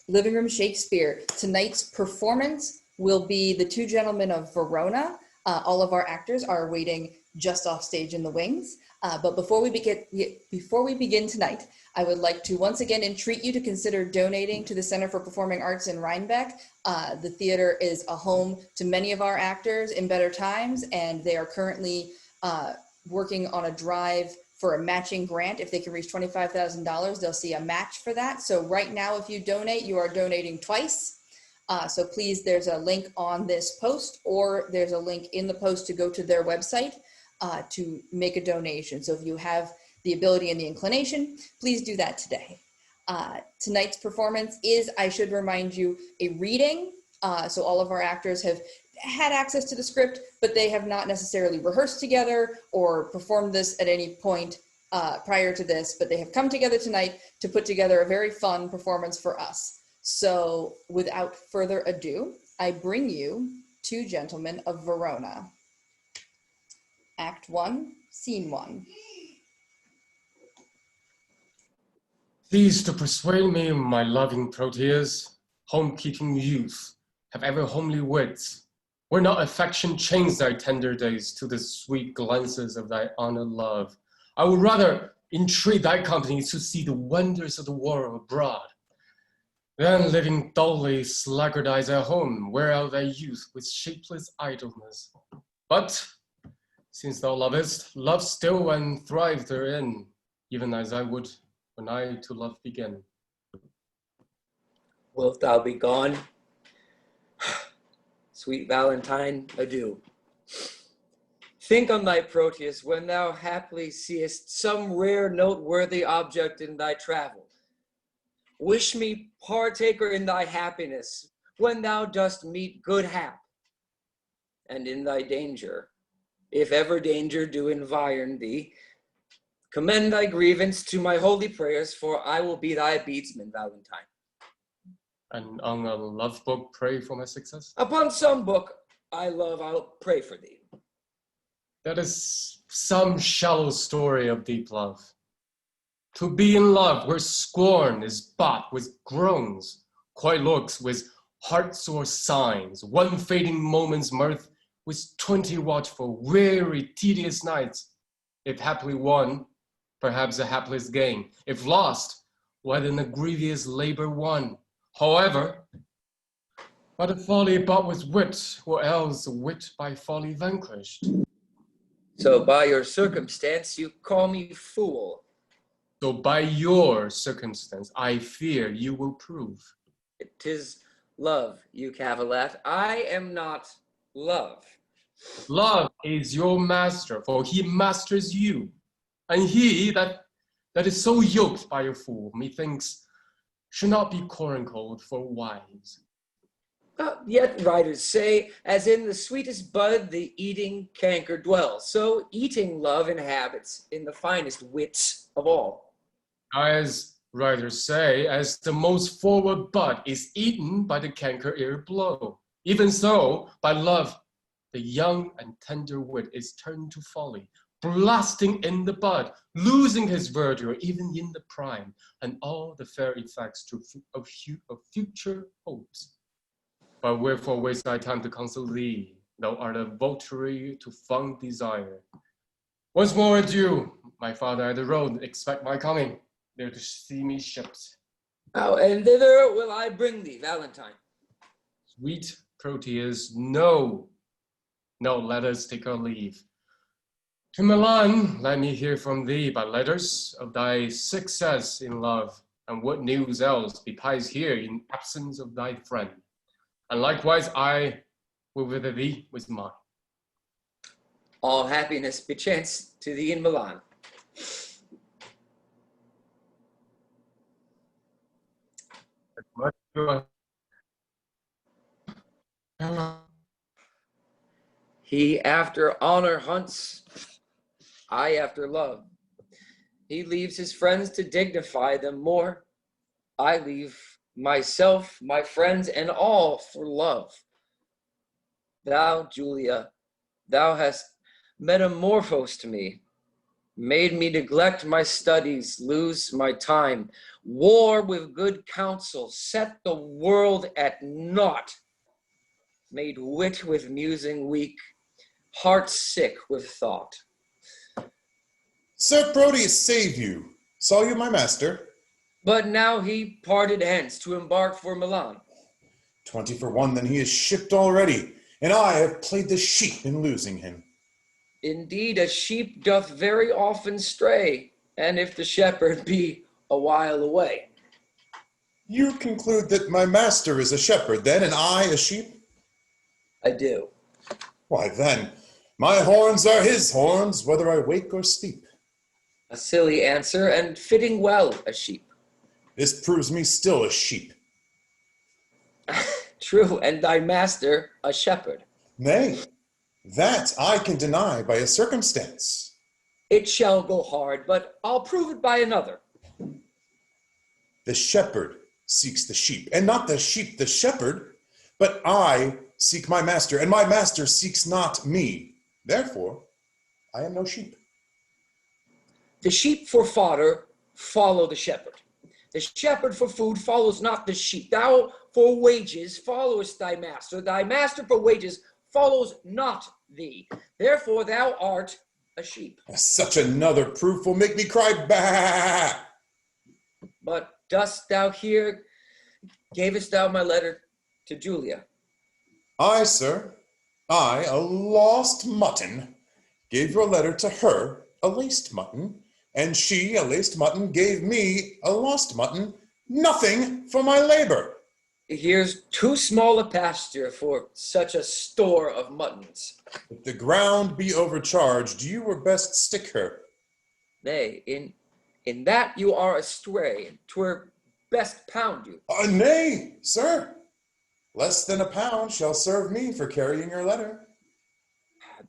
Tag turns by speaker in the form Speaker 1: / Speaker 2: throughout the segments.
Speaker 1: Livingroom Shakespeare. Tonight's performance will be The Two Gentlemen of Verona. All of our actors are waiting just off stage in the wings. But before we begin tonight, I would like to once again entreat you to consider donating to the Center for Performing Arts in Rhinebeck. The theater is a home to many of our actors in better times, and they are currently working on a drive for a matching grant. If they can reach $25,000, they'll see a match for that. So right now, if you donate, you are donating twice. So please, there's a link on this post, or there's a link in the post to go to their website to make a donation. So if you have the ability and the inclination, please do that today. Tonight's performance is, I should remind you, a reading. So all of our actors have had access to the script, but they have not necessarily rehearsed together or performed this at any point prior to this, but they have come together tonight to put together a very fun performance for us. So without further ado, I bring you Two Gentlemen of Verona. Act 1, Scene 1.
Speaker 2: Cease to persuade me, my loving Proteus, home-keeping youth, have ever homely wits. Were not affection chains thy tender days to the sweet glances of thy honored love, I would rather entreat thy company to see the wonders of the world abroad, than living dully sluggardized at home, wear out thy youth with shapeless idleness. But since thou lovest, love still and thrive therein, even as I would when I to love begin.
Speaker 3: Wilt thou be gone? Sweet Valentine, adieu. Think on thy Proteus when thou haply seest some rare noteworthy object in thy travel. Wish me partaker in thy happiness when thou dost meet good hap. And in thy danger, if ever danger do environ thee, commend thy grievance to my holy prayers, for I will be thy beadsman, Valentine.
Speaker 2: And on a love book, pray for my success?
Speaker 3: Upon some book I love, I'll pray for thee.
Speaker 2: That is some shallow story of deep love. To be in love where scorn is bought with groans, coy looks with heart-sore signs, one fading moment's mirth with 20 watchful, weary, tedious nights. If happily won, perhaps a hapless gain. If lost, why then a grievous labor won. However, but a folly bought with wit, or else wit by folly vanquished.
Speaker 3: So by your circumstance you call me fool.
Speaker 2: So by your circumstance, I fear you will prove.
Speaker 3: 'Tis love, you cavillat. I am not love.
Speaker 2: Love is your master, for he masters you. And he that is so yoked by a fool, methinks, should not be coronacled for wise.
Speaker 3: Yet writers say, as in the sweetest bud the eating canker dwells, so eating love inhabits in the finest wits of all.
Speaker 2: As writers say, as the most forward bud is eaten by the canker ere blow, even so, by love, the young and tender wit is turned to folly, blasting in the bud, losing his verdure even in the prime, and all the fair effects of future hopes. But wherefore waste thy time to counsel thee? Thou art a votary to fond desire. Once more adieu, my father at the road, expect my coming, there to see me shipped.
Speaker 3: Oh, and thither will I bring thee, Valentine.
Speaker 2: Sweet Proteus, no, let us take our leave. To Milan, let me hear from thee by letters of thy success in love, and what news else betides here in absence of thy friend. And likewise I will visit thee with mine.
Speaker 3: All happiness bechance to thee in Milan. He after honor hunts, I after love. He leaves his friends to dignify them more. I leave myself, my friends, and all for love. Thou, Julia, thou hast metamorphosed me. made me neglect my studies, lose my time, war with good counsel, set the world at naught, made wit with musing weak, heart sick with thought.
Speaker 4: Sir Proteus save you. Saw you my master?
Speaker 3: But now he parted hence to embark for Milan.
Speaker 4: 20 for 1, then he is shipped already, and I have played the sheep in losing him.
Speaker 3: Indeed, a sheep doth very often stray, and if the shepherd be a while away.
Speaker 4: You conclude that my master is a shepherd, then, and I a sheep?
Speaker 3: I do.
Speaker 4: Why, then, my horns are his horns, whether I wake or sleep.
Speaker 3: A silly answer, and fitting well a sheep.
Speaker 4: This proves me still a sheep.
Speaker 3: True, and thy master a shepherd.
Speaker 4: Nay, that I can deny by a circumstance.
Speaker 3: It shall go hard, but I'll prove it by another.
Speaker 4: The shepherd seeks the sheep, and not the sheep the shepherd, but I seek my master, and my master seeks not me. Therefore, I am no sheep.
Speaker 3: The sheep for fodder follow the shepherd. The shepherd for food follows not the sheep. Thou for wages followest thy master. Thy master for wages follows not thee. Therefore thou art a sheep.
Speaker 4: Such another proof will make me cry, bah!
Speaker 3: But dost thou hear, gavest thou my letter to Julia?
Speaker 4: I, sir, I, a lost mutton, gave your letter to her, a laced mutton, and she, a laced mutton, gave me, a lost mutton, nothing for my labor.
Speaker 3: Here's too small a pasture for such a store of muttons.
Speaker 4: If the ground be overcharged, you were best stick her.
Speaker 3: Nay, in that you are astray, and 'twere best pound you.
Speaker 4: Nay, sir, less than a pound shall serve me for carrying your letter.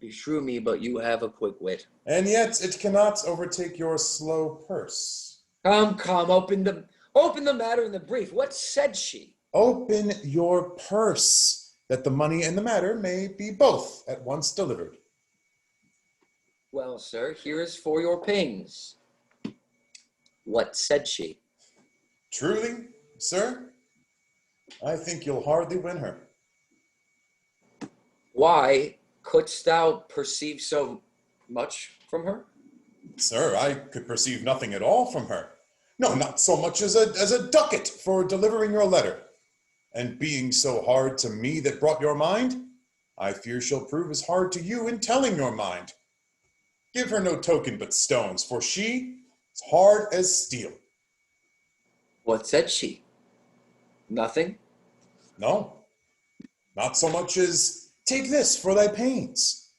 Speaker 3: Beshrew me, but you have a quick wit.
Speaker 4: And yet it cannot overtake your slow purse.
Speaker 3: Come, open the matter in the brief. What said she?
Speaker 4: Open your purse, that the money and the matter may be both at once delivered.
Speaker 3: Well, sir, here is for your pains. What said she?
Speaker 4: Truly, sir, I think you'll hardly win her.
Speaker 3: Why couldst thou perceive so much from her?
Speaker 4: Sir, I could perceive nothing at all from her. No, not so much as a ducat for delivering your letter. And being so hard to me that brought your mind, I fear she'll prove as hard to you in telling your mind. Give her no token but stones, for she is hard as steel.
Speaker 3: What said she? Nothing?
Speaker 4: No, not so much as, take this for thy pains.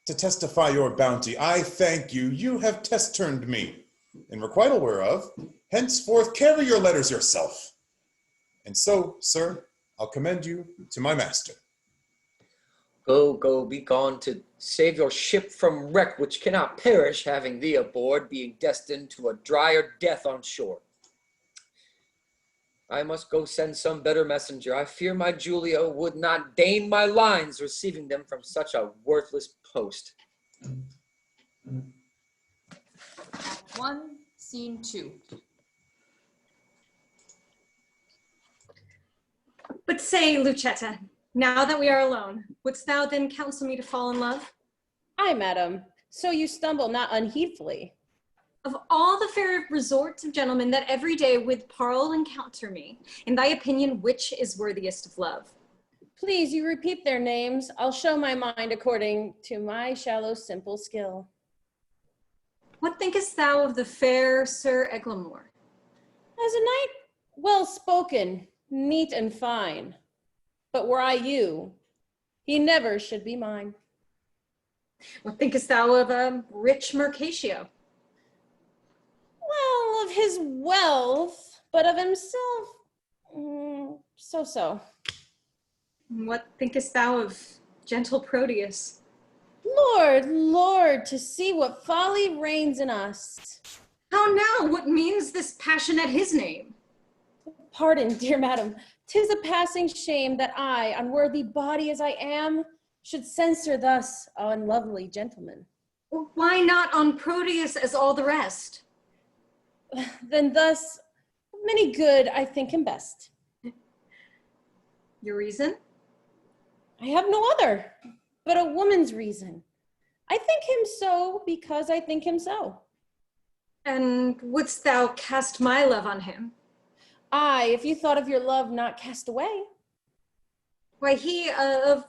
Speaker 4: To testify your bounty, I thank you, you have test-turned me. In requital whereof, henceforth carry your letters yourself. And so, sir, I'll commend you to my master.
Speaker 3: Go, be gone to save your ship from wreck, which cannot perish, having thee aboard, being destined to a drier death on shore. I must go send some better messenger. I fear my Julia would not deign my lines, receiving them from such a worthless post.
Speaker 1: Act 1, Scene 2.
Speaker 5: But say, Lucetta, now that we are alone, wouldst thou then counsel me to fall in love?
Speaker 6: Aye, madam, so you stumble not unheedfully.
Speaker 5: Of all the fair resorts of gentlemen that every day with parle encounter me, in thy opinion, which is worthiest of love?
Speaker 6: Please, you repeat their names. I'll show my mind according to my shallow, simple skill.
Speaker 5: What thinkest thou of the fair Sir Eglamour?
Speaker 6: As a knight, well spoken, neat and fine. But were I you, he never should be mine.
Speaker 5: What thinkest thou of rich Mercatio?
Speaker 6: Well, of his wealth, but of himself, so-so.
Speaker 5: What thinkest thou of gentle Proteus?
Speaker 6: Lord, to see what folly reigns in us.
Speaker 5: How now? What means this passion at his name?
Speaker 6: Pardon, dear madam, 'tis a passing shame that I, unworthy body as I am, should censure thus unlovely gentlemen.
Speaker 5: Why not on Proteus as all the rest?
Speaker 6: Then thus, many good I think him best.
Speaker 5: Your reason?
Speaker 6: I have no other, but a woman's reason. I think him so because I think him so.
Speaker 5: And wouldst thou cast my love on him?
Speaker 6: Aye, if you thought of your love not cast away.
Speaker 5: Why, he of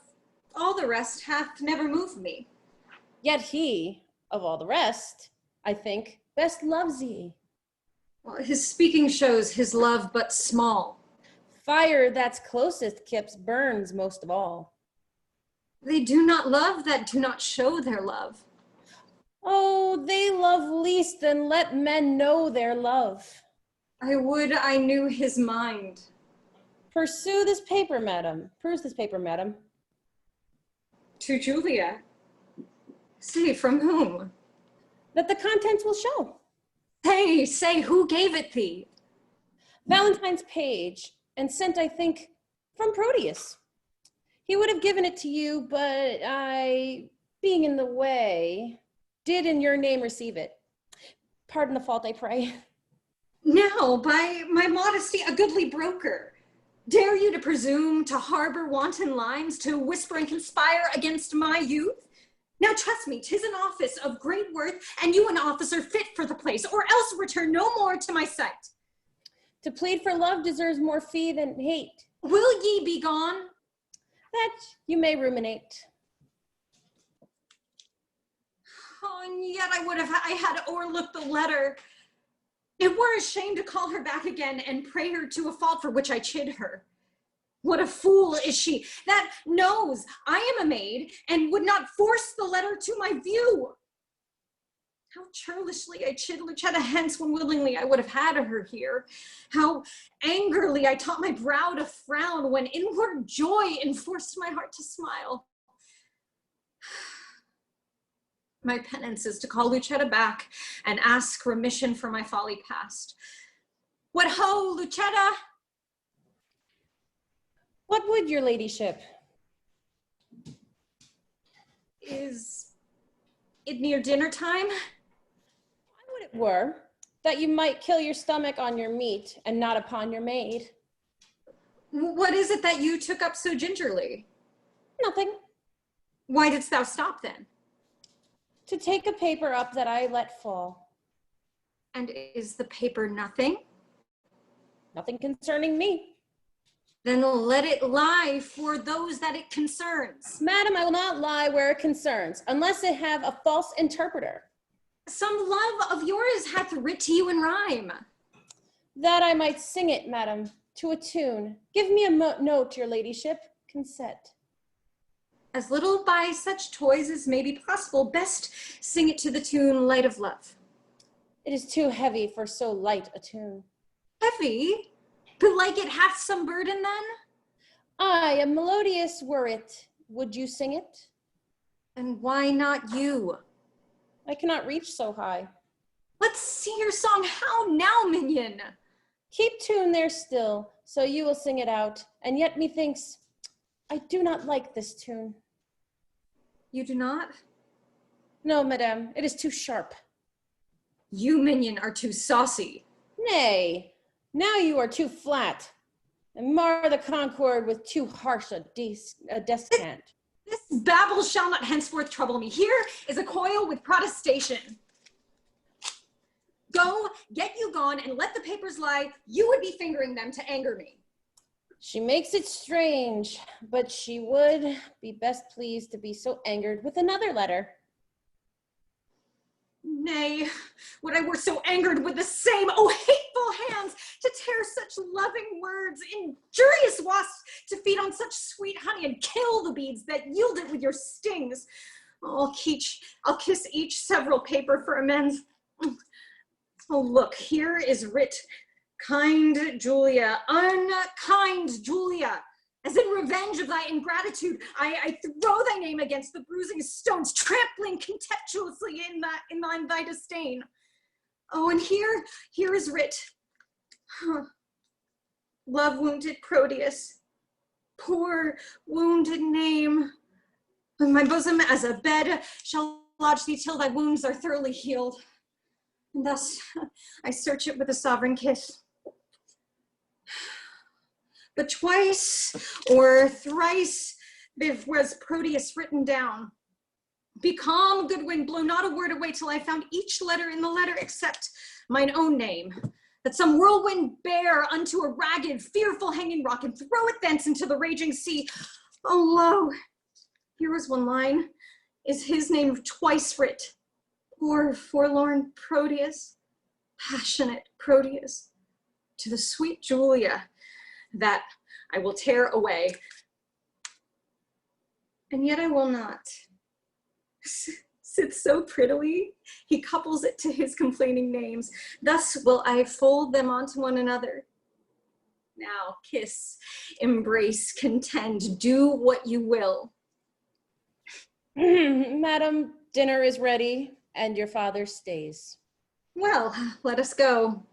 Speaker 5: all the rest hath never moved me.
Speaker 6: Yet he, of all the rest, I think, best loves ye.
Speaker 5: Well, his speaking shows his love but small.
Speaker 6: Fire that's closest Kips burns most of all.
Speaker 5: They do not love that do not show their love.
Speaker 6: Oh, they love least, then let men know their love.
Speaker 5: I would I knew his mind.
Speaker 6: Pursue this paper, madam. Peruse this paper, madam.
Speaker 5: To Julia. Say, from whom?
Speaker 6: That the contents will show.
Speaker 5: Say, who gave it thee?
Speaker 6: Valentine's page, and sent, I think, from Proteus. He would have given it to you, but I, being in the way, did in your name receive it. Pardon the fault, I pray.
Speaker 5: Now, by my modesty, a goodly broker. Dare you to presume to harbor wanton lines, to whisper and conspire against my youth? Now trust me, 'tis an office of great worth, and you an officer fit for the place, or else return no more to my sight.
Speaker 6: To plead for love deserves more fee than hate.
Speaker 5: Will ye be gone?
Speaker 6: That you may ruminate.
Speaker 5: Oh, and yet I had o'erlooked the letter. It were a shame to call her back again and pray her to a fault for which I chid her. What a fool is she that knows I am a maid and would not force the letter to my view. How churlishly I chid Lucetta hence when willingly I would have had her here. How angrily I taught my brow to frown when inward joy enforced my heart to smile. My penance is to call Lucetta back and ask remission for my folly past. What ho, Lucetta?
Speaker 6: What would your ladyship?
Speaker 5: Is it near dinner time?
Speaker 6: Why would it were, that you might kill your stomach on your meat and not upon your maid?
Speaker 5: What is it that you took up so gingerly?
Speaker 6: Nothing.
Speaker 5: Why didst thou stop then?
Speaker 6: To take a paper up that I let fall.
Speaker 5: And is the paper nothing?
Speaker 6: Nothing concerning me.
Speaker 5: Then let it lie for those that it concerns.
Speaker 6: Madam, I will not lie where it concerns, unless it have a false interpreter.
Speaker 5: Some love of yours hath writ to you in rhyme.
Speaker 6: That I might sing it, madam, to a tune. Give me a note, your ladyship, consent.
Speaker 5: As little by such toys as may be possible, best sing it to the tune Light of Love.
Speaker 6: It is too heavy for so light a tune.
Speaker 5: Heavy? But like it hath some burden then?
Speaker 6: Aye, a melodious were it. Would you sing it?
Speaker 5: And why not you?
Speaker 6: I cannot reach so high.
Speaker 5: Let's see your song. How now, minion?
Speaker 6: Keep tune there still, so you will sing it out. And yet methinks, I do not like this tune.
Speaker 5: You do not?
Speaker 6: No, madame, it is too sharp.
Speaker 5: You, minion, are too saucy.
Speaker 6: Nay, now you are too flat, and mar the concord with too harsh a descant.
Speaker 5: This babble shall not henceforth trouble me. Here is a coil with protestation. Go, get you gone, and let the papers lie. You would be fingering them to anger me.
Speaker 6: She makes it strange, but she would be best pleased to be so angered with another letter.
Speaker 5: Nay, would I were so angered with the same, oh hateful hands, to tear such loving words, injurious wasps, to feed on such sweet honey and kill the beads that yield it with your stings. I'll kiss each several paper for amends. Oh, look, here is writ, kind Julia, unkind Julia. As in revenge of thy ingratitude, I throw thy name against the bruising stones, trampling contemptuously in thy disdain. Oh, and here is writ. Love wounded Proteus, poor wounded name. My bosom as a bed shall lodge thee till thy wounds are thoroughly healed. And thus I search it with a sovereign kiss. But twice or thrice was Proteus written down. Be calm, Goodwin, blow not a word away till I found each letter in the letter except mine own name, that some whirlwind bear unto a ragged, fearful hanging rock and throw it thence into the raging sea. Oh, lo, here is one line, is his name twice writ. Poor forlorn Proteus, passionate Proteus, to the sweet Julia, that I will tear away. And yet I will not. Sits so prettily, he couples it to his complaining names. Thus will I fold them onto one another. Now kiss, embrace, contend, do what you will.
Speaker 6: Madam, dinner is ready, and your father stays.
Speaker 5: Well, let us go.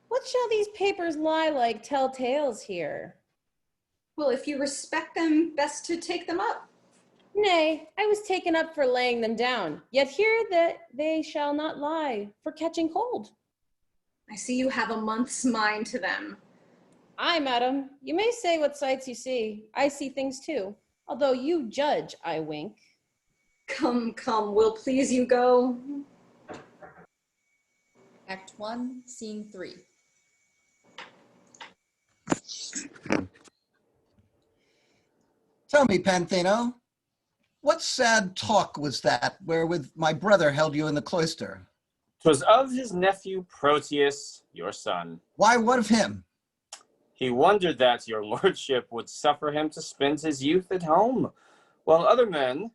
Speaker 6: What shall these papers lie like tell tales here?
Speaker 5: Well, if you respect them, best to take them up.
Speaker 6: Nay, I was taken up for laying them down, yet here that they shall not lie for catching cold.
Speaker 5: I see you have a month's mind to them.
Speaker 6: Aye, madam, you may say what sights you see. I see things too, although you judge, I wink.
Speaker 5: Come, come, will please you go?
Speaker 1: Act 1, Scene 3.
Speaker 7: Tell me, Panthino, what sad talk was that wherewith my brother held you in the cloister?
Speaker 8: 'Twas of his nephew Proteus, your son.
Speaker 7: Why, what of him?
Speaker 8: He wondered that your lordship would suffer him to spend his youth at home, while other men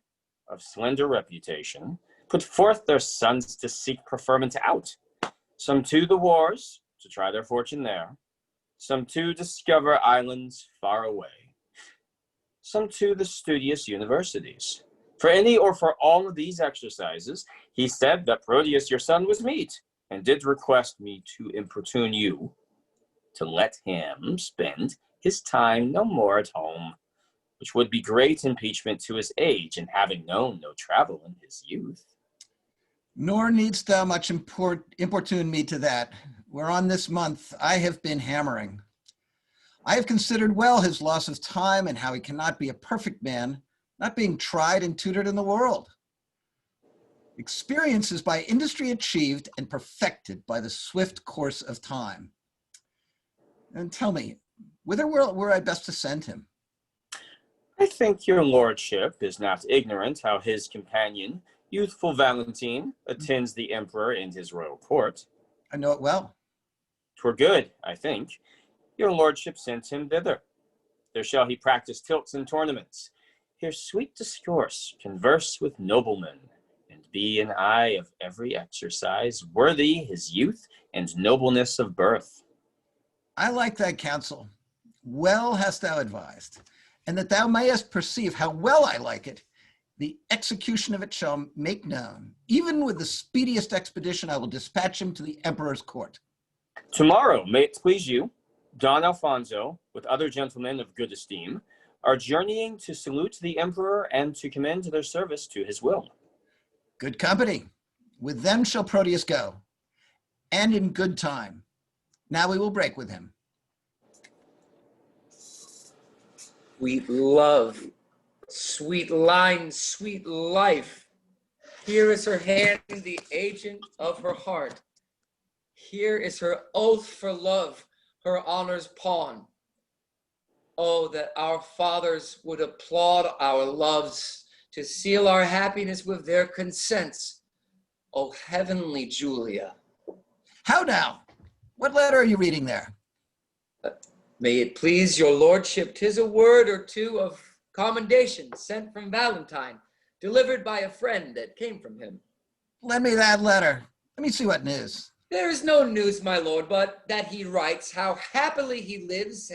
Speaker 8: of slender reputation put forth their sons to seek preferment out, some to the wars to try their fortune there, some to discover islands far away, some to the studious universities. For any or for all of these exercises, he said that Proteus your son was meet, and did request me to importune you to let him spend his time no more at home, which would be great impeachment to his age, and having known no travel in his youth.
Speaker 7: Nor needst thou much importune me to that, whereon this month I have been hammering. I have considered well his loss of time, and how he cannot be a perfect man, not being tried and tutored in the world. Experience is by industry achieved and perfected by the swift course of time. And tell me, whither were I best to send him?
Speaker 8: I think your lordship is not ignorant how his companion, youthful Valentine, attends the emperor in his royal court.
Speaker 7: I know it well.
Speaker 8: 'Twere good, I think, your lordship sent him thither. There shall he practice tilts and tournaments, hear sweet discourse, converse with noblemen, and be an eye of every exercise, worthy his youth and nobleness of birth.
Speaker 7: I like thy counsel. Well hast thou advised. And that thou mayest perceive how well I like it, the execution of it shall make known. Even with the speediest expedition, I will dispatch him to the emperor's court.
Speaker 8: Tomorrow, may it please you, Don Alfonso, with other gentlemen of good esteem, are journeying to salute the emperor and to commend their service to his will.
Speaker 7: Good company. With them shall Proteus go, and in good time. Now we will break with him.
Speaker 3: Sweet love, sweet lines, sweet life. Here is her hand, the agent of her heart. Here is her oath for love, her honor's pawn. Oh, that our fathers would applaud our loves to seal our happiness with their consents. Oh, heavenly Julia.
Speaker 7: How now? What letter are you reading there?
Speaker 3: May it please your lordship, 'tis a word or two of commendation sent from Valentine, delivered by a friend that came from him.
Speaker 7: Lend me that letter. Let me see what news.
Speaker 3: There is no news, my lord, but that he writes how happily he lives,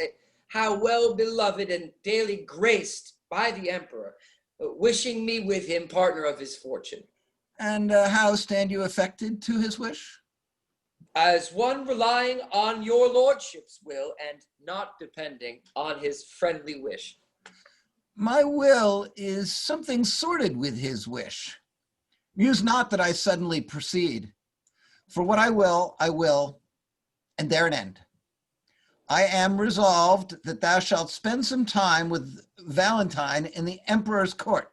Speaker 3: how well beloved and daily graced by the emperor, wishing me with him partner of his fortune.
Speaker 7: And how stand you affected to his wish?
Speaker 3: As one relying on your lordship's will and not depending on his friendly wish.
Speaker 7: My will is something sorted with his wish. Muse not that I suddenly proceed. For what I will, and there an end. I am resolved that thou shalt spend some time with Valentine in the emperor's court.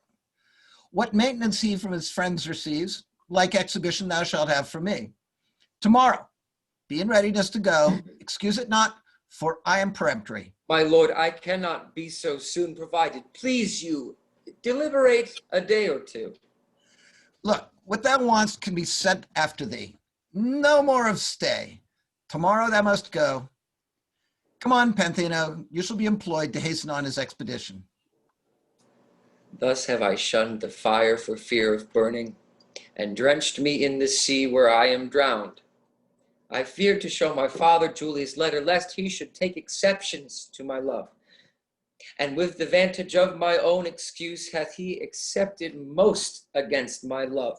Speaker 7: What maintenance he from his friends receives, like exhibition thou shalt have from me. Tomorrow, be in readiness to go. Excuse it not, for I am peremptory.
Speaker 3: My lord, I cannot be so soon provided. Please you, deliberate a day or two.
Speaker 7: Look, what thou wants can be sent after thee. No more of stay. Tomorrow thou must go. Come on, Panthino, you shall be employed to hasten on his expedition.
Speaker 3: Thus have I shunned the fire for fear of burning, and drenched me in the sea where I am drowned. I feared to show my father Julia's letter, lest he should take exceptions to my love. And with the vantage of my own excuse hath he accepted most against my love.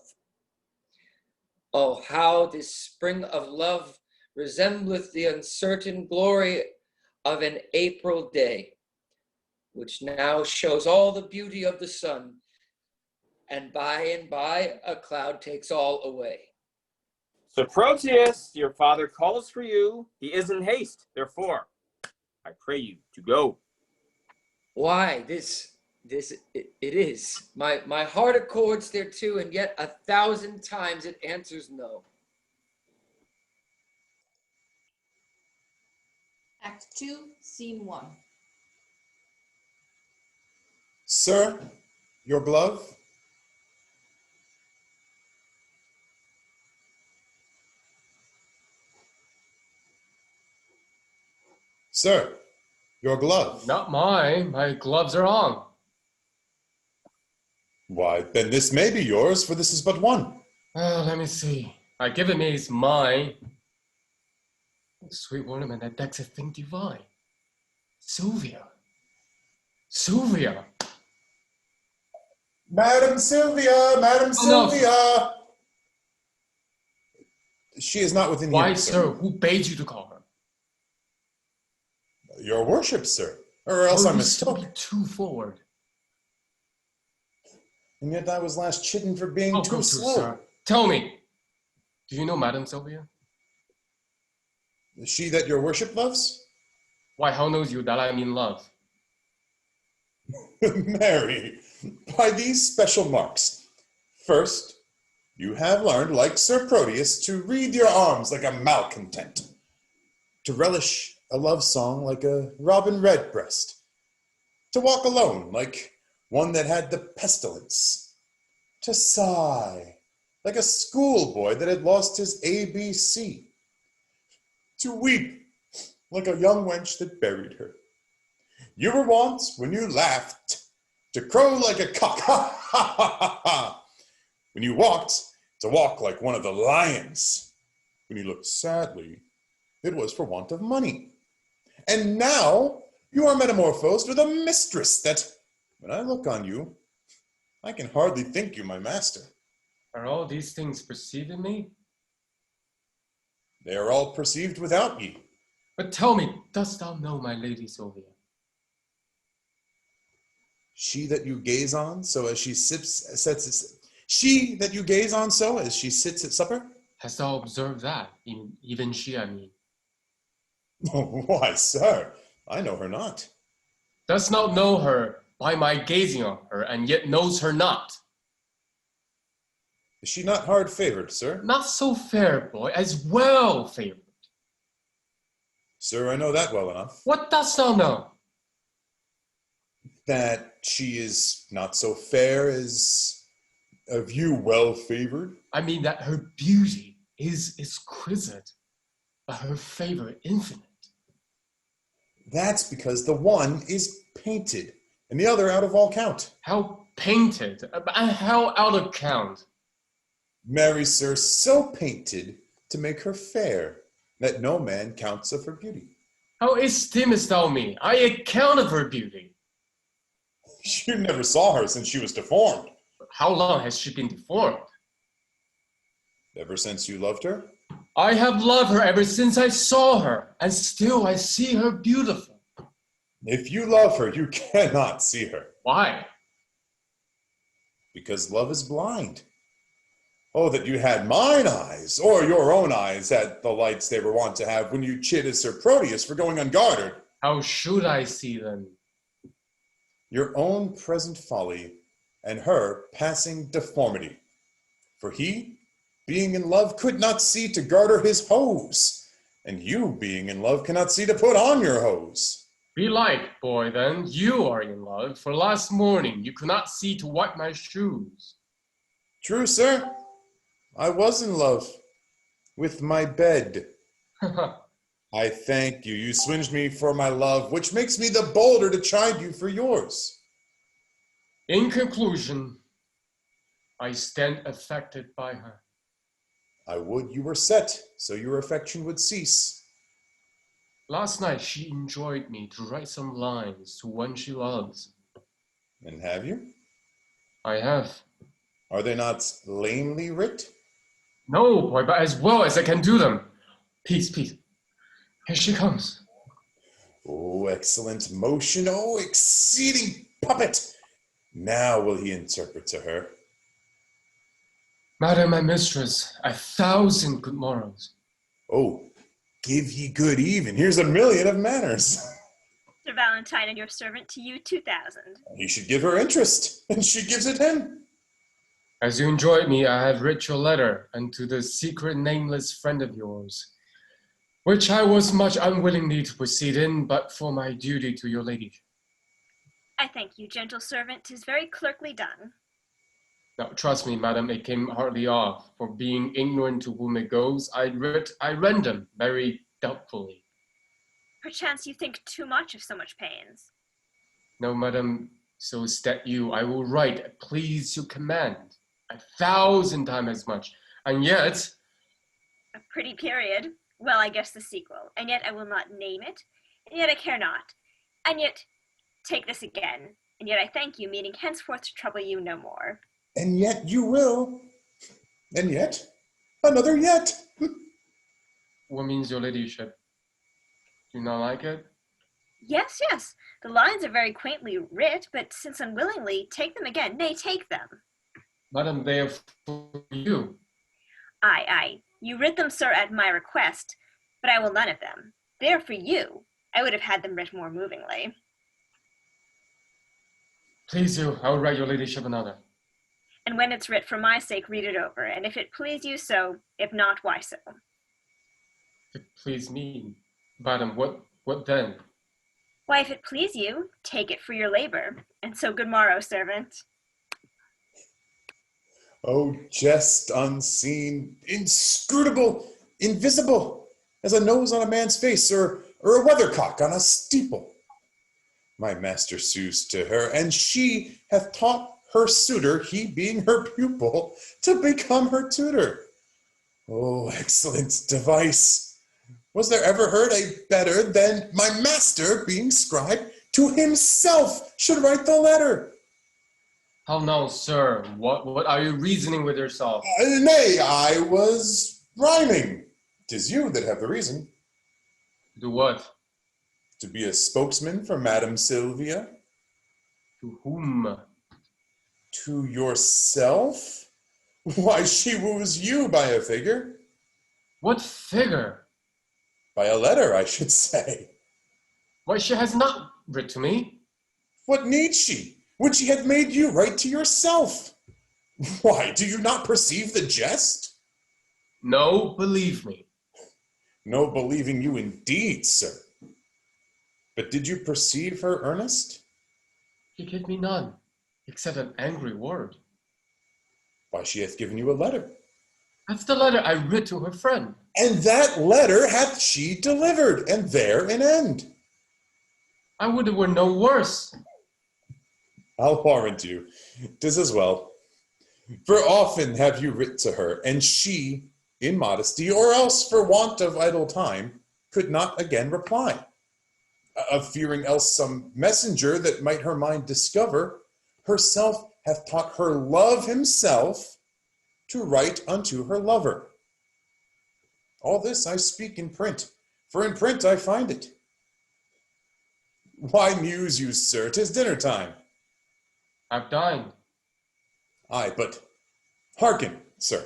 Speaker 3: Oh, how this spring of love resembleth the uncertain glory of an April day, which now shows all the beauty of the sun, and by a cloud takes all away.
Speaker 8: So Proteus, your father calls for you. He is in haste. Therefore, I pray you to go.
Speaker 3: Why, it is. My heart accords thereto, and yet 1,000 times it answers no.
Speaker 1: Act 2, Scene 1.
Speaker 4: Sir, your glove? Sir, your glove?
Speaker 2: Not mine. My gloves are on.
Speaker 4: Why, then this may be yours, for this is but one.
Speaker 2: Let me see. I give it me is mine. Sweet ornament that decks a thing divine. Sylvia. Sylvia.
Speaker 4: Madam Sylvia, Madam
Speaker 2: Oh, no.
Speaker 4: Sylvia! She is not within
Speaker 2: Why,
Speaker 4: hearing,
Speaker 2: sir? Who bade you to call her?
Speaker 4: Your worship, sir. Or else I
Speaker 2: you still
Speaker 4: mistook.
Speaker 2: be too forward.
Speaker 4: And yet I was last chidden for being
Speaker 2: Oh,
Speaker 4: too
Speaker 2: go to,
Speaker 4: slow.
Speaker 2: sir. Tell me, do you know Madam Sylvia?
Speaker 4: Is she that your worship loves?
Speaker 2: Why, how knows you that I mean love?
Speaker 4: Mary, by these special marks. First, you have learned, like Sir Proteus, to read your arms like a malcontent, to relish a love song like a robin redbreast, to walk alone like one that had the pestilence, to sigh like a schoolboy that had lost his ABC, to weep like a young wench that buried her. You were wont, when you laughed, to crow like a cock, ha ha ha ha ha. When you walked, to walk like one of the lions. When you looked sadly, it was for want of money. And now you are metamorphosed with a mistress that, when I look on you, I can hardly think you my master.
Speaker 2: Are all these things perceived in me?
Speaker 4: They are all perceived without ye.
Speaker 2: But tell me, dost thou know my lady Sylvia?
Speaker 4: She that you gaze on, so as she she that you gaze on, so as she sits at supper?
Speaker 2: Hast thou observed that? Even she, I mean.
Speaker 4: Why, sir, I know her not.
Speaker 2: Dost not know her by my gazing on her, and yet knows her not?
Speaker 4: Is she not hard favored, sir?
Speaker 2: Not so fair, boy, as well favored.
Speaker 4: Sir, I know that well enough.
Speaker 2: What dost thou know?
Speaker 4: That she is not so fair as of you well favored.
Speaker 2: I mean that her beauty is exquisite, but her favor infinite.
Speaker 4: That's because the one is painted, and the other out of all count.
Speaker 2: How painted, and how out of count.
Speaker 4: Marry, sir, so painted to make her fair, that no man counts of her beauty.
Speaker 2: How esteemest thou me? I account of her beauty.
Speaker 4: You never saw her since she was deformed.
Speaker 2: How long has she been deformed?
Speaker 4: Ever since you loved her?
Speaker 2: I have loved her ever since I saw her, and still I see her beautiful.
Speaker 4: If you love her, you cannot see her.
Speaker 2: Why?
Speaker 4: Because love is blind. Oh, that you had mine eyes, or your own eyes had the lights they were wont to have when you chid Sir Proteus for going unguarded.
Speaker 2: How should I see them?
Speaker 4: Your own present folly, and her passing deformity. For he, being in love, could not see to garter his hose, and you, being in love, cannot see to put on your hose.
Speaker 2: Belike, boy, then, you are in love, for last morning you could not see to wipe my shoes.
Speaker 4: True, sir, I was in love with my bed. I thank you. You swinged me for my love, which makes me the bolder to chide you for yours.
Speaker 2: In conclusion, I stand affected by her.
Speaker 4: I would you were set, so your affection would cease.
Speaker 2: Last night she enjoined me to write some lines to one she loves.
Speaker 4: And have you?
Speaker 2: I have.
Speaker 4: Are they not lamely writ?
Speaker 2: No, boy, but as well as I can do them. Peace, peace. Here she comes.
Speaker 4: Oh, excellent motion, oh, exceeding puppet! Now will he interpret to her.
Speaker 2: Madam, my mistress, 1,000 good morrows.
Speaker 4: Oh, give ye good even. Here's 1,000,000 of manners.
Speaker 9: Sir Valentine and your servant to you 2,000.
Speaker 4: He should give her interest, and she gives it him.
Speaker 2: As you enjoyed me, I have writ your letter unto the secret nameless friend of yours, which I was much unwillingly to proceed in, but for my duty to your lady.
Speaker 9: I thank you, gentle servant. 'Tis very clerkly done.
Speaker 2: Now, trust me, madam, it came hardly off, for being ignorant to whom it goes, I render very doubtfully.
Speaker 9: Perchance you think too much of so much pains.
Speaker 2: No, madam, so is that you. I will write, please your command, 1,000 times as much, and yet...
Speaker 9: A pretty period. Well, I guess the sequel. And yet I will not name it. And yet I care not. And yet, take this again. And yet I thank you, meaning henceforth to trouble you no more.
Speaker 4: And yet you will. And yet, another yet.
Speaker 2: What means your ladyship? Do you not like it?
Speaker 9: Yes, yes. The lines are very quaintly writ, but since unwillingly, take them again. Nay, take them.
Speaker 2: Madam, they are for you.
Speaker 9: Aye, aye. You writ them, sir, at my request, but I will none of them. They are for you. I would have had them writ more movingly.
Speaker 2: Please you, I will write your ladyship another.
Speaker 9: And when it's writ for my sake, read it over, and if it please you, so. If not, why so?
Speaker 2: If it please me. Madam, what then?
Speaker 9: Why, if it please you, take it for your labor. And so good morrow, servant.
Speaker 4: Oh, jest unseen, inscrutable, invisible, as a nose on a man's face, or a weathercock on a steeple. My master sues to her, and she hath taught her suitor, he being her pupil, to become her tutor. Oh, excellent device! Was there ever heard a better than my master, being scribe, to himself should write the letter?
Speaker 2: How now, sir? What are you reasoning with yourself?
Speaker 4: Nay, I was rhyming. 'Tis you that have the reason.
Speaker 2: Do what?
Speaker 4: To be a spokesman for Madame Sylvia?
Speaker 2: To whom?
Speaker 4: To yourself? Why, she woos you by a figure.
Speaker 2: What figure?
Speaker 4: By a letter, I should say.
Speaker 2: Why, she has not writ to me.
Speaker 4: What needs she, when she had made you write to yourself? Why, do you not perceive the jest?
Speaker 2: No, believe me.
Speaker 4: No believing you indeed, sir. But did you perceive her earnest?
Speaker 2: She gave me none, except an angry word.
Speaker 4: Why, she hath given you a letter.
Speaker 2: That's the letter I writ to her friend.
Speaker 4: And that letter hath she delivered, and there an end.
Speaker 2: I would it were no worse.
Speaker 4: I'll warrant you, 'tis as well. For often have you writ to her, and she, in modesty, or else for want of idle time, could not again reply. Of fearing else some messenger that might her mind discover, herself hath taught her love himself to write unto her lover. All this I speak in print, for in print I find it. Why muse you, sir? 'Tis dinner time.
Speaker 2: I've dined.
Speaker 4: Aye, but hearken, sir.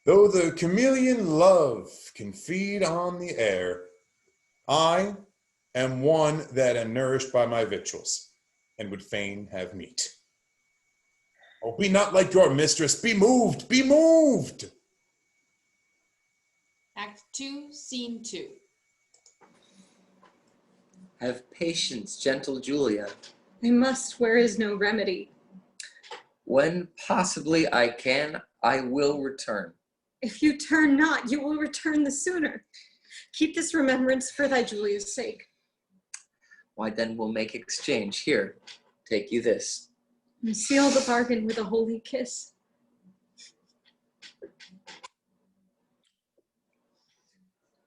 Speaker 4: Though the chameleon love can feed on the air, I am one that am nourished by my victuals, and would fain have meat. Oh, be not like your mistress, be moved, be moved!
Speaker 10: Act 2, Scene 2.
Speaker 3: Have patience, gentle Julia.
Speaker 5: I must where is no remedy.
Speaker 3: When possibly I can, I will return.
Speaker 5: If you turn not, you will return the sooner. Keep this remembrance for thy Julia's sake.
Speaker 3: Why then we'll make exchange. Here, take you this.
Speaker 5: And seal the bargain with a holy kiss.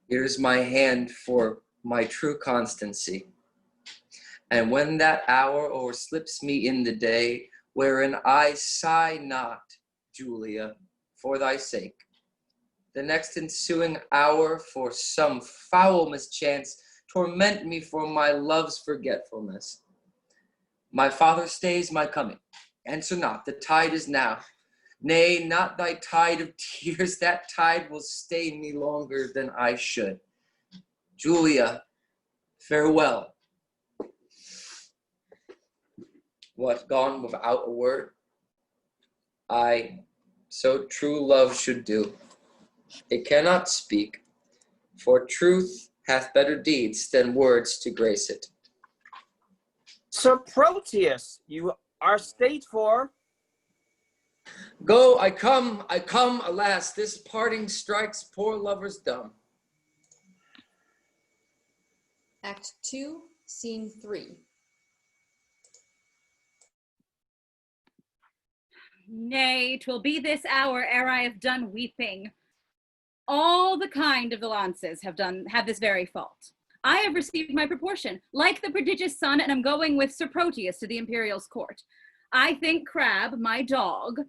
Speaker 3: Here's my hand for my true constancy. And when that hour o'erslips me in the day, wherein I sigh not, Julia, for thy sake, the next ensuing hour for some foul mischance torment me for my love's forgetfulness. My father stays my coming. Answer not, the tide is now. Nay, not thy tide of tears, that tide will stay me longer than I should. Julia, farewell. What, gone without a word? I, so true love should do. It cannot speak, for truth hath better deeds than words to grace it.
Speaker 8: Sir Proteus, you are stayed for.
Speaker 3: Go, I come, alas, this parting strikes poor lovers dumb.
Speaker 1: Act 2, Scene 3.
Speaker 11: Nay, 'twill be this hour ere I have done weeping. All the kind of the lances have this very fault. I have received my proportion, like the prodigious son, and am going with Sir Proteus to the Imperial's court. I think Crab, my dog,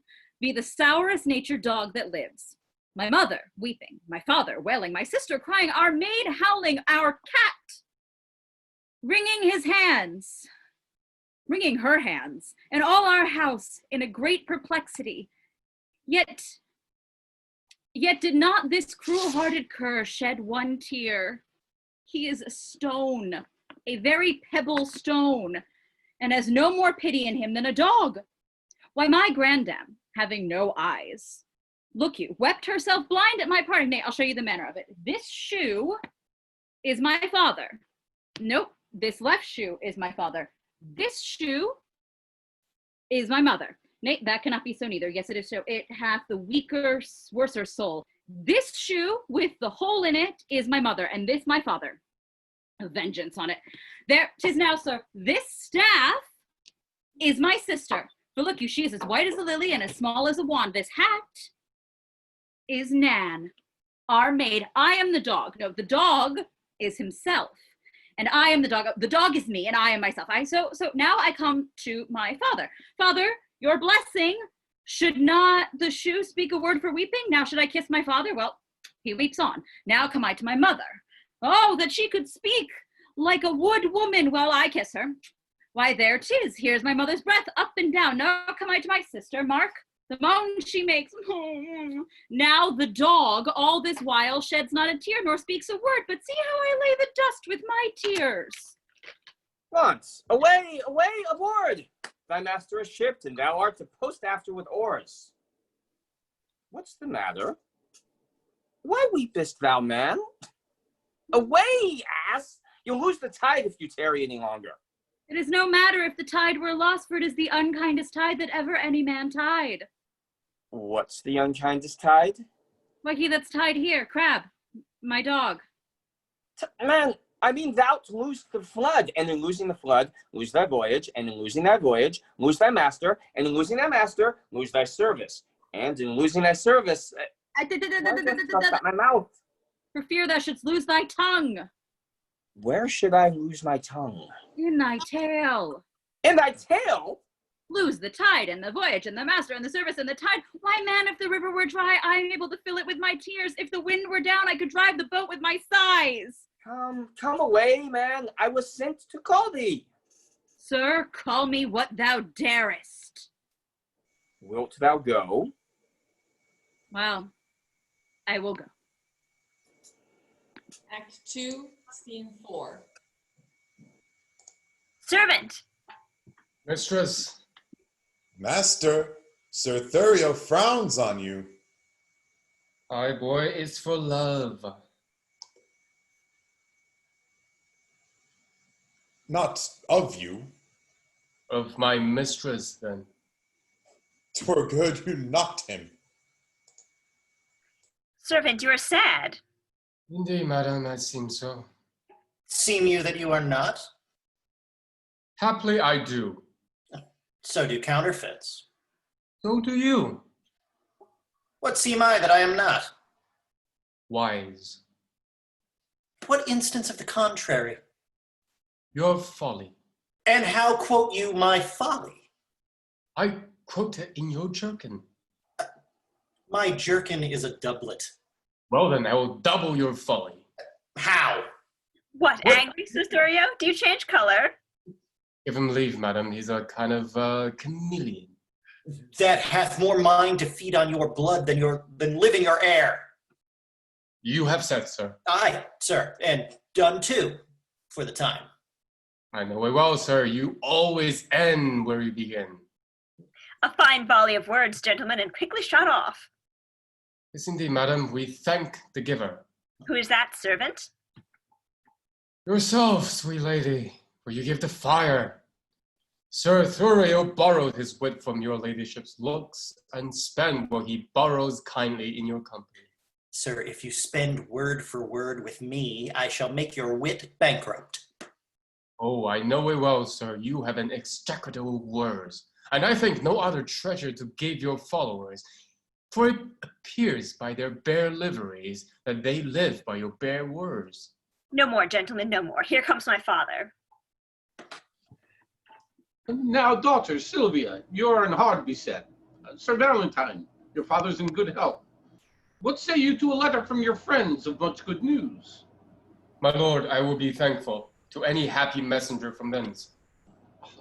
Speaker 11: be the sourest natured dog that lives. My mother weeping, my father wailing, my sister crying, our maid howling, our cat wringing her hands, and all our house in a great perplexity. Yet did not this cruel-hearted cur shed one tear. He is a stone, a very pebble stone, and has no more pity in him than a dog. Why, my grandam, having no eyes, look you, wept herself blind at my parting. Nay, I'll show you the manner of it. This shoe is my father. Nope, this left shoe is my father. This shoe is my mother. Nay, that cannot be so neither. Yes, it is so. It hath the worser soul. This shoe with the hole in it is my mother, and this my father. Vengeance on it. There, 'tis now, sir. This staff is my sister. For look you, she is as white as a lily and as small as a wand. This hat is Nan, our maid. I am the dog. No, the dog is himself, and I am the dog. The dog is me, and I am myself. So now I come to my father. Father, your blessing. Should not the shoe speak a word for weeping? Now should I kiss my father? Well, he weeps on. Now come I to my mother. Oh, that she could speak like a wood woman while I kiss her. Why, there 'tis. Here's my mother's breath up and down. Now come I to my sister. Mark the moan she makes. Now the dog all this while sheds not a tear nor speaks a word, but see how I lay the dust with my tears.
Speaker 8: Launce, away, aboard! Thy master is shipped, and thou art to post after with oars. What's the matter? Why weepest thou, man? Away, ass! You'll lose the tide if you tarry any longer.
Speaker 11: It is no matter if the tide were lost, for it is the unkindest tide that ever any man tied.
Speaker 8: What's the unkindest tide?
Speaker 11: Why, he that's tied here, Crab, my dog.
Speaker 8: Man, I mean, thou'lt lose the flood, and in losing the flood, lose thy voyage, and in losing thy voyage, lose thy master, and in losing thy master, lose thy service, and in losing thy service, my mouth.
Speaker 11: For fear thou shouldst lose thy tongue.
Speaker 8: Where should I lose my tongue?
Speaker 11: In thy tail.
Speaker 8: In thy tail?
Speaker 11: Lose the tide, and the voyage, and the master, and the service, and the tide. Why, man, if the river were dry, I am able to fill it with my tears. If the wind were down, I could drive the boat with my sighs.
Speaker 8: Come away, man. I was sent to call thee.
Speaker 11: Sir, call me what thou darest.
Speaker 8: Wilt thou go?
Speaker 11: Well, I will go.
Speaker 10: Act 2, Scene 4.
Speaker 9: Servant!
Speaker 2: Mistress,
Speaker 4: Master, Sir Thurio frowns on you.
Speaker 2: my boy is for love.
Speaker 4: Not of you.
Speaker 2: Of my mistress, then.
Speaker 4: 'Twere good you knocked him.
Speaker 9: Servant, you are sad.
Speaker 2: Indeed, madam, I seem so.
Speaker 12: Seem you that you are not?
Speaker 2: Haply I do.
Speaker 12: So do counterfeits.
Speaker 2: So do you.
Speaker 12: What seem I that I am not?
Speaker 2: Wise.
Speaker 12: What instance of the contrary?
Speaker 2: Your folly.
Speaker 12: And how quote you my folly?
Speaker 2: I quote it in your jerkin.
Speaker 12: My jerkin is a doublet.
Speaker 2: Well then, I will double your folly.
Speaker 12: How?
Speaker 9: What, angry, Sustorio? Do you change color?
Speaker 2: Give him leave, madam. He's a kind of chameleon.
Speaker 12: That hath more mind to feed on your blood than living or air.
Speaker 2: You have said, sir.
Speaker 12: Aye, sir, and done too, for the time.
Speaker 2: I know it well, sir. You always end where you begin.
Speaker 9: A fine volley of words, gentlemen, and quickly shot off.
Speaker 2: Yes, indeed, madam. We thank the giver.
Speaker 9: Who is that, servant?
Speaker 2: Yourself, sweet lady, for you give the fire. Sir Thurio borrowed his wit from your ladyship's looks, and spent what he borrows kindly in your company.
Speaker 12: Sir, if you spend word for word with me, I shall make your wit bankrupt.
Speaker 2: Oh, I know it well, sir. You have an exchequer of words, and I think no other treasure to give your followers. For it appears by their bare liveries that they live by your bare words.
Speaker 9: No more, gentlemen, no more. Here comes my father.
Speaker 13: Now, daughter Sylvia, you're in hard beset. Sir Valentine, your father's in good health. What say you to a letter from your friends of much good news?
Speaker 2: My lord, I will be thankful to any happy messenger from thence.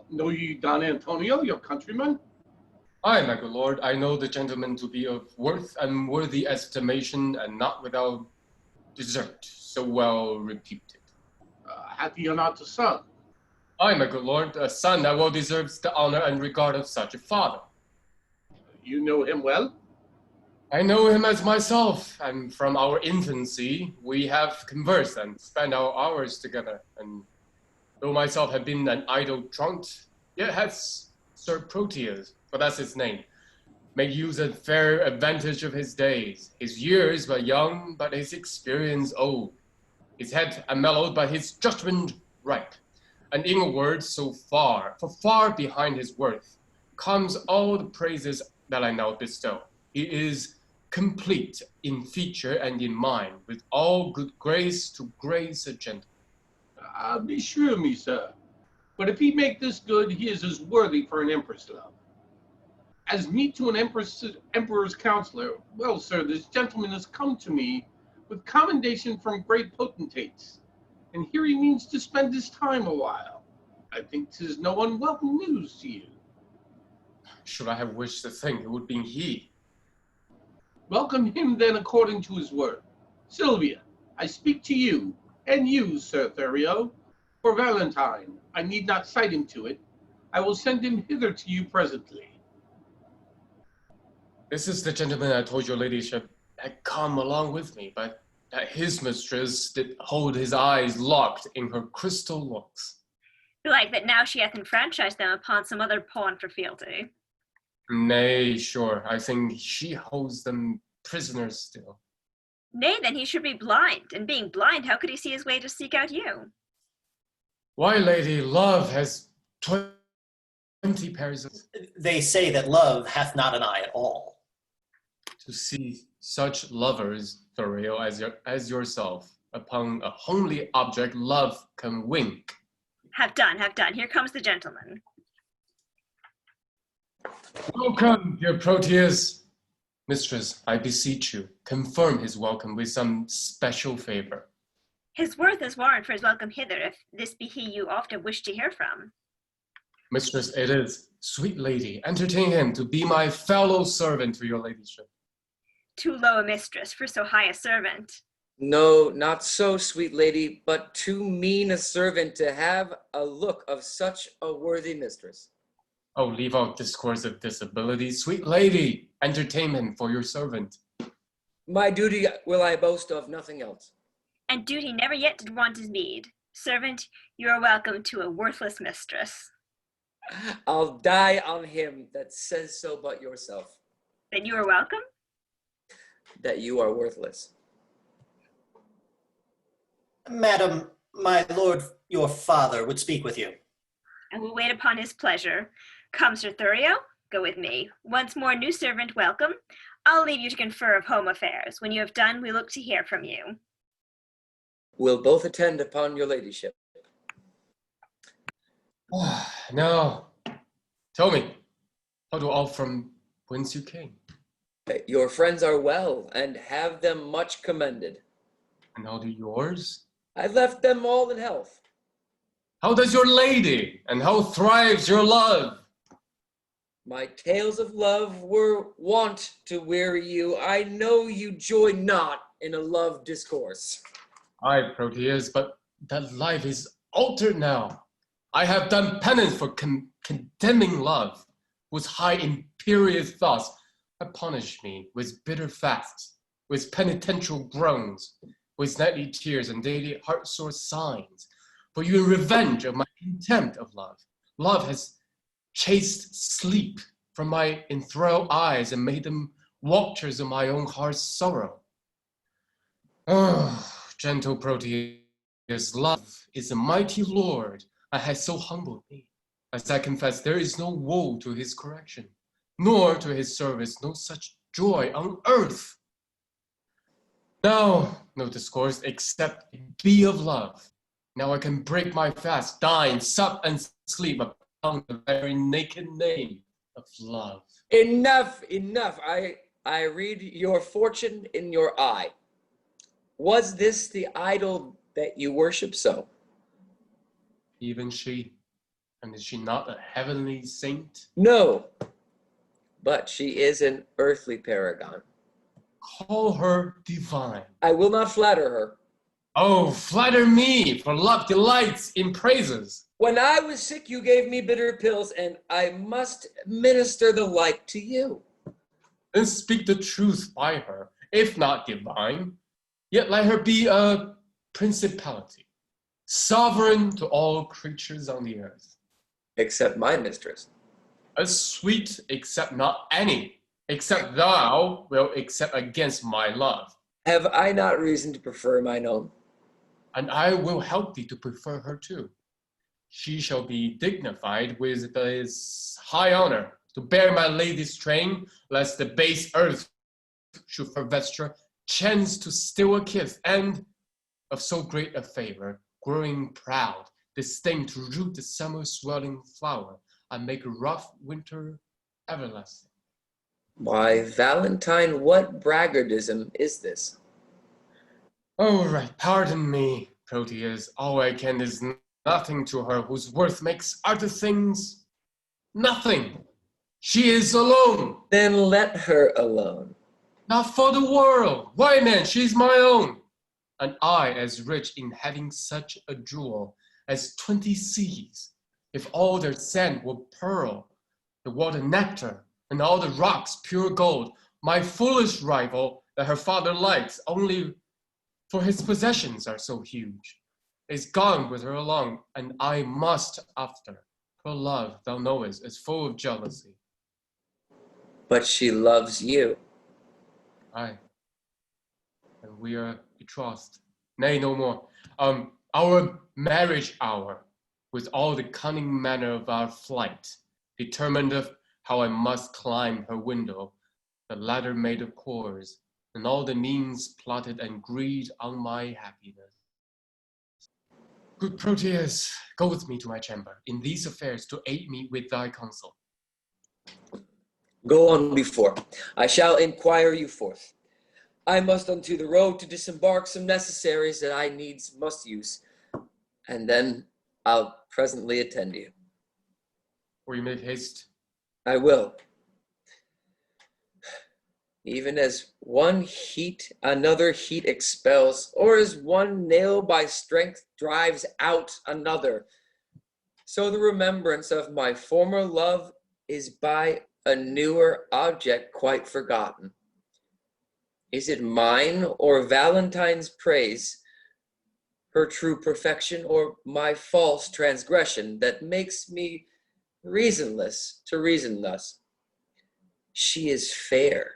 Speaker 13: Know ye Don Antonio, your countryman?
Speaker 2: Aye, my good lord, I know the gentleman to be of worth and worthy estimation, and not without desert, so well reputed.
Speaker 13: Hath he not a son?
Speaker 2: Aye, my good lord, a son that well deserves the honor and regard of such a father.
Speaker 13: You know him well?
Speaker 2: I know him as myself, and from our infancy we have conversed and spent our hours together, and though myself have been an idle truant, yet has Sir Proteus, for that's his name, make use and fair advantage of his days. His years were young, but his experience old. His head mellowed, but his judgment ripe. And in a word, so far, for far behind his worth, comes all the praises that I now bestow. He is complete in feature and in mind, with all good grace to grace a gentleman.
Speaker 13: Be sure me, sir. But if he make this good, he is as worthy for an empress love. As meet to an emperor's counselor, well, sir, this gentleman has come to me with commendation from great potentates, and here he means to spend his time a while. I think 'tis no unwelcome news to you.
Speaker 2: Should I have wished to think it would be he?
Speaker 13: Welcome him then according to his word. Sylvia, I speak to you, and you, Sir Thurio. For Valentine, I need not cite him to it. I will send him hither to you presently.
Speaker 2: This is the gentleman I told your ladyship had come along with me, but that his mistress did hold his eyes locked in her crystal looks.
Speaker 9: Belike that now she hath enfranchised them upon some other pawn for fealty.
Speaker 2: Nay, sure, I think she holds them prisoners still.
Speaker 9: Nay, then he should be blind, and being blind, how could he see his way to seek out you?
Speaker 2: Why, lady, love has 20 pairs of...
Speaker 12: They say that love hath not an eye at all.
Speaker 2: To see such lovers, Thurio, as yourself, upon a homely object, love can wink.
Speaker 9: Have done, have done. Here comes the gentleman.
Speaker 2: Welcome, dear Proteus. Mistress, I beseech you, confirm his welcome with some special favor.
Speaker 9: His worth is warrant for his welcome hither, if this be he you often wish to hear from.
Speaker 2: Mistress, it is. Sweet lady, entertain him to be my fellow servant to your ladyship.
Speaker 9: Too low a mistress for so high a servant.
Speaker 3: No, not so, sweet lady, but too mean a servant to have a look of such a worthy mistress.
Speaker 2: Oh, leave out discourse of disability. Sweet lady, entertainment for your servant.
Speaker 3: My duty will I boast of, nothing else.
Speaker 9: And duty never yet did want his meed. Servant, you are welcome to a worthless mistress.
Speaker 3: I'll die on him that says so but yourself,
Speaker 9: Then you are welcome?
Speaker 3: that you are worthless.
Speaker 12: Madam, my lord, your father, would speak with you.
Speaker 9: I will wait upon his pleasure. Come, Sir Thurio, go with me. Once more, new servant, welcome. I'll leave you to confer of home affairs. When you have done, we look to hear from you.
Speaker 3: We'll both attend upon your ladyship.
Speaker 2: Now, tell me, how do all from whence you came?
Speaker 3: Your friends are well, and have them much commended.
Speaker 2: And how do yours?
Speaker 3: I left them all in health.
Speaker 2: How does your lady, and how thrives your love?
Speaker 3: My tales of love were wont to weary you. I know you joy not in a love discourse.
Speaker 2: Aye, Proteus, but that life is altered now. I have done penance for condemning love, whose high imperious thoughts have punished me with bitter fasts, with penitential groans, with nightly tears and daily heart-sore signs. For you in revenge of my contempt of love. Love has chased sleep from my enthralled eyes and made them watchers of my own heart's sorrow. Oh, gentle Proteus, love is a mighty lord and has so humbled me. As I confess, there is no woe to his correction, nor to his service no such joy on earth. Now, no discourse except be of love. Now I can break my fast, dine, sup, and sleep upon the very naked name of love.
Speaker 3: Enough, enough. I read your fortune in your eye. Was this the idol that you worship so?
Speaker 2: Even she, and is she not a heavenly saint?
Speaker 3: No, but she is an earthly paragon.
Speaker 2: Call her divine.
Speaker 3: I will not flatter her.
Speaker 2: Oh, flatter me, for love delights in praises.
Speaker 3: When I was sick, you gave me bitter pills, and I must minister the like to you.
Speaker 2: Then speak the truth by her, if not divine, yet let her be a principality, sovereign to all creatures on the earth.
Speaker 3: Except my mistress.
Speaker 2: As sweet, except not any, except thou wilt accept against my love.
Speaker 3: Have I not reason to prefer mine own?
Speaker 2: And I will help thee to prefer her too. She shall be dignified with this high honor to bear my lady's train, lest the base earth should for vesture chance to steal a kiss, and of so great a favor, growing proud, disdain to root the summer swelling flower, and make rough winter everlasting.
Speaker 3: Why, Valentine, what braggartism is this?
Speaker 2: Oh, right, pardon me, Proteus. All I can is nothing to her whose worth makes other things nothing. She is alone.
Speaker 3: Then let her alone.
Speaker 2: Not for the world. Why, man, she's my own. And I as rich in having such a jewel as 20 seas, if all their sand were pearl, the water nectar, and all the rocks pure gold. My foolish rival that her father likes only for his possessions are so huge, is gone with her along, and I must after. Her love, thou knowest, is full of jealousy.
Speaker 3: But she loves you.
Speaker 2: Aye, and we are betrothed. Nay, no more. Our marriage hour, with all the cunning manner of our flight, determined of how I must climb her window, the ladder made of cords, and all the means plotted and agreed on my happiness. Good Proteus, go with me to my chamber in these affairs to aid me with thy counsel.
Speaker 3: Go on before. I shall inquire you forth. I must unto the road to disembark some necessaries that I needs must use, and then I'll presently attend you.
Speaker 2: Will you make haste?
Speaker 3: I will. even as one heat another heat expels, or as one nail by strength drives out another, so the remembrance of my former love is by a newer object quite forgotten. Is it mine or Valentine's praise, her true perfection, or my false transgression that makes me reasonless to reason thus? She is fair,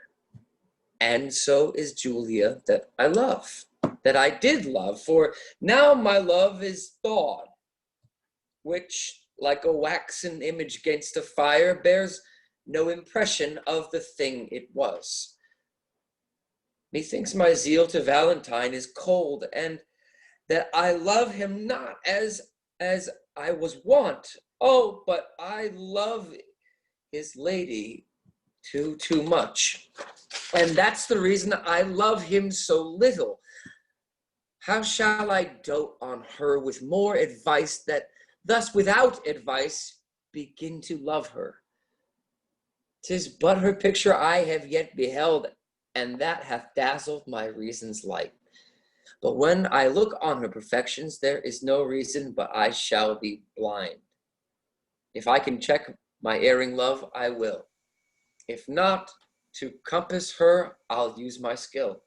Speaker 3: and so is Julia that I love, that I did love, for now my love is thawed, which, like a waxen image against a fire, bears no impression of the thing it was. Methinks my zeal to Valentine is cold, and that I love him not as I was wont. Oh, but I love his lady too much. And that's the reason I love him so little. How shall I dote on her with more advice, that thus without advice begin to love her? 'Tis but her picture I have yet beheld, and that hath dazzled my reason's light. But when I look on her perfections, there is no reason but I shall be blind. If I can check my erring love, I will. If not, to compass her, I'll use my skill.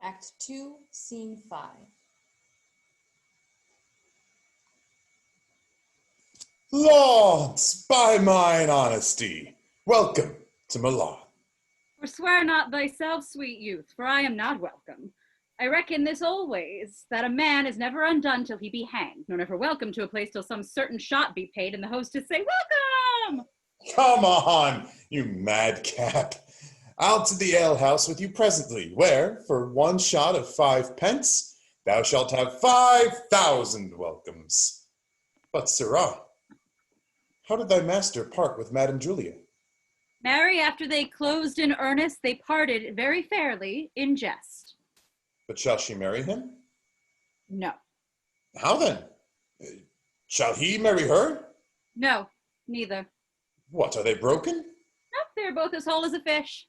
Speaker 1: Act 2, Scene 5.
Speaker 4: Lords, by mine honesty, welcome to Milan.
Speaker 11: Forswear not thyself, sweet youth, for I am not welcome. I reckon this always, that a man is never undone till he be hanged, nor never welcome to a place till some certain shot be paid, and the hostess say, welcome!
Speaker 4: Come on, you madcap. I'll to the alehouse with you presently, where, for one shot of 5 pence, thou shalt have 5,000 welcomes. But, sirrah, how did thy master part with Madame Julia?
Speaker 11: Marry, after they closed in earnest, they parted very fairly in jest.
Speaker 4: But shall she marry him?
Speaker 11: No.
Speaker 4: How then? Shall he marry her?
Speaker 11: No, neither.
Speaker 4: What, are they broken?
Speaker 11: Nope, they're both as whole as a fish.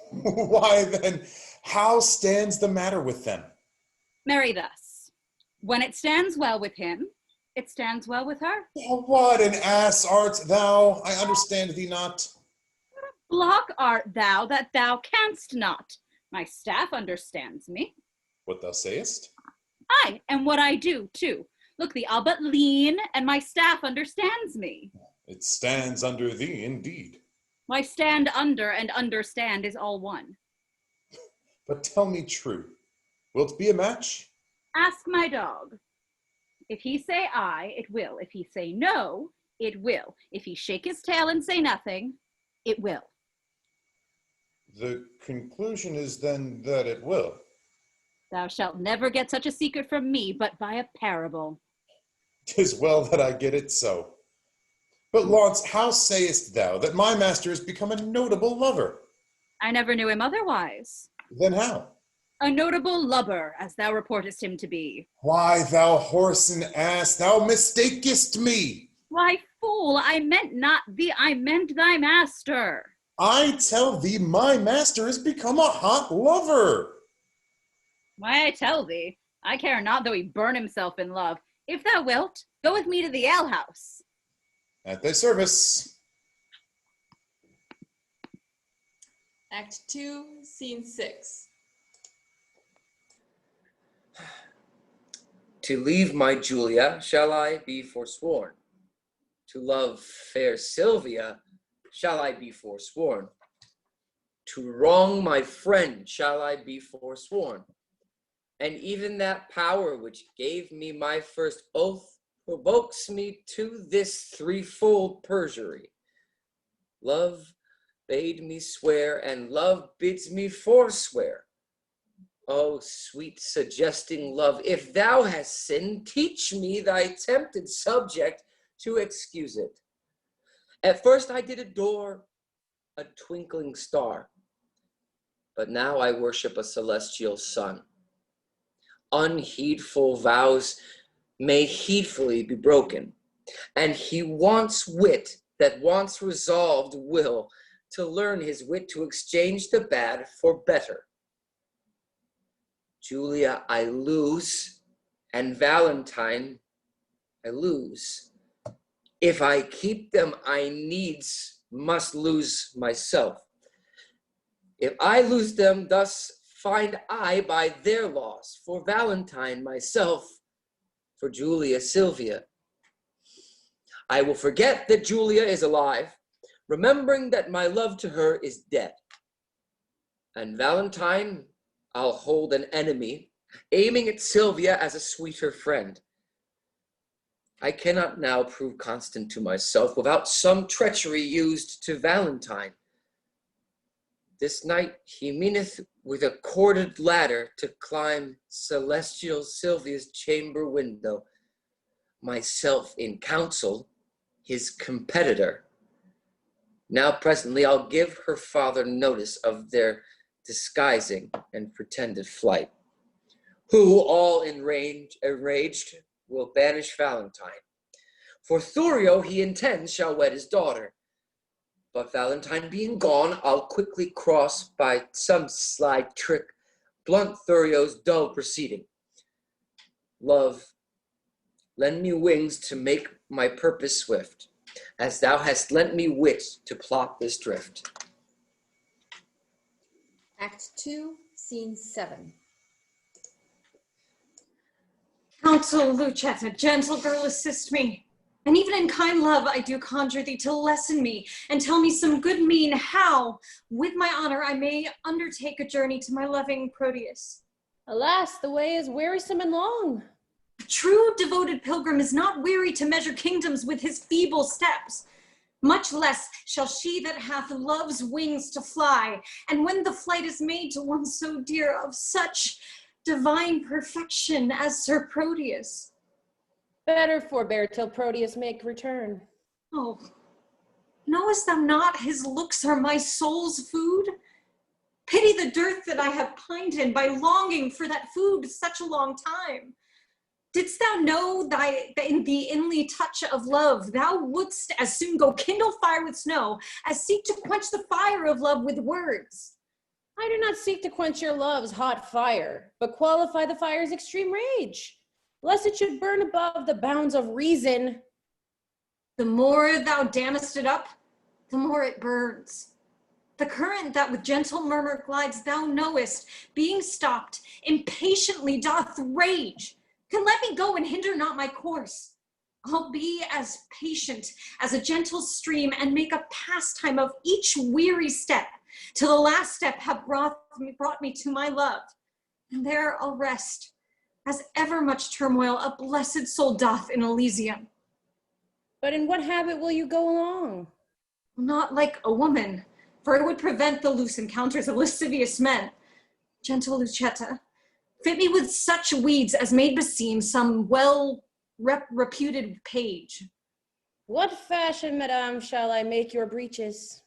Speaker 4: Why then, how stands the matter with them?
Speaker 11: Marry thus. When it stands well with him, it stands well with her.
Speaker 4: Oh, what an ass art thou! I understand thee not.
Speaker 11: Block art thou that thou canst not. My staff understands me.
Speaker 4: What thou sayest?
Speaker 11: Aye, and what I do, too. Look, thee, I'll but lean, and my staff understands me.
Speaker 4: It stands under thee, indeed.
Speaker 11: My stand under and understand is all one.
Speaker 4: But tell me true, wilt be a match?
Speaker 11: Ask my dog. If he say aye, it will. If he say no, it will. If he shake his tail and say nothing, it will.
Speaker 4: The conclusion is then that it will.
Speaker 11: Thou shalt never get such a secret from me, but by a parable.
Speaker 4: 'Tis well that I get it so. But, Launce, how sayest thou that my master has become a notable lover?
Speaker 11: I never knew him otherwise.
Speaker 4: Then how?
Speaker 11: A notable lubber, as thou reportest him to be.
Speaker 4: Why, thou horse and ass, thou mistakest me.
Speaker 11: Why, fool, I meant not thee, I meant thy master.
Speaker 4: I tell thee, my master has become a hot lover.
Speaker 11: Why, I tell thee, I care not though he burn himself in love. If thou wilt, go with me to the alehouse.
Speaker 4: At thy service.
Speaker 10: Act 2, Scene 6.
Speaker 3: To leave my Julia shall I be forsworn. To love fair Sylvia shall I be forsworn. To wrong my friend shall I be forsworn. And even that power which gave me my first oath provokes me to this threefold perjury. Love bade me swear, and love bids me forswear. O sweet suggesting love, if thou hast sinned, teach me thy tempted subject to excuse it. At first I did adore a twinkling star, but now I worship a celestial sun. Unheedful vows may heedfully be broken, and he wants wit that once resolved will to learn his wit to exchange the bad for better. Julia I lose, and Valentine I lose. If I keep them, I needs must lose myself. If I lose them, thus find I by their loss, for Valentine myself, for Julia Sylvia. I will forget that Julia is alive, remembering that my love to her is dead. And Valentine I'll hold an enemy, aiming at Sylvia as a sweeter friend. I cannot now prove constant to myself without some treachery used to Valentine. This night he meaneth with a corded ladder to climb celestial Sylvia's chamber window, myself in counsel, his competitor. Now presently I'll give her father notice of their disguising and pretended flight, who all enraged will banish Valentine. For Thurio he intends shall wed his daughter. But Valentine being gone, I'll quickly cross by some sly trick, blunt Thurio's dull proceeding. Love, lend me wings to make my purpose swift, as thou hast lent me wit to plot this drift.
Speaker 1: Act 2, Scene 7.
Speaker 5: Counsel, Lucetta, gentle girl, assist me. And even in kind love, I do conjure thee to lesson me and tell me some good mean how, with my honor, I may undertake a journey to my loving Proteus.
Speaker 6: Alas, the way is wearisome and long.
Speaker 5: A true devoted pilgrim is not weary to measure kingdoms with his feeble steps. Much less shall she that hath love's wings to fly, and when the flight is made to one so dear, of such divine perfection as Sir Proteus.
Speaker 6: Better forbear till Proteus make return.
Speaker 5: Oh, knowest thou not his looks are my soul's food? Pity the dearth that I have pined in by longing for that food such a long time. Didst thou know in the inly touch of love, thou wouldst as soon go kindle fire with snow as seek to quench the fire of love with words?
Speaker 6: I do not seek to quench your love's hot fire, but qualify the fire's extreme rage, lest it should burn above the bounds of reason.
Speaker 5: The more thou dammest it up, the more it burns. The current that with gentle murmur glides, thou knowest, being stopped, impatiently doth rage. Can let me go and hinder not my course. I'll be as patient as a gentle stream and make a pastime of each weary step, till the last step have brought me to my love. And there I'll rest, as ever much turmoil a blessed soul doth in Elysium.
Speaker 6: But in what habit will you go along?
Speaker 5: Not like a woman, for it would prevent the loose encounters of lascivious men. Gentle Lucetta, fit me with such weeds as may beseem some well-reputed page.
Speaker 6: What fashion, madame, shall I make your breeches?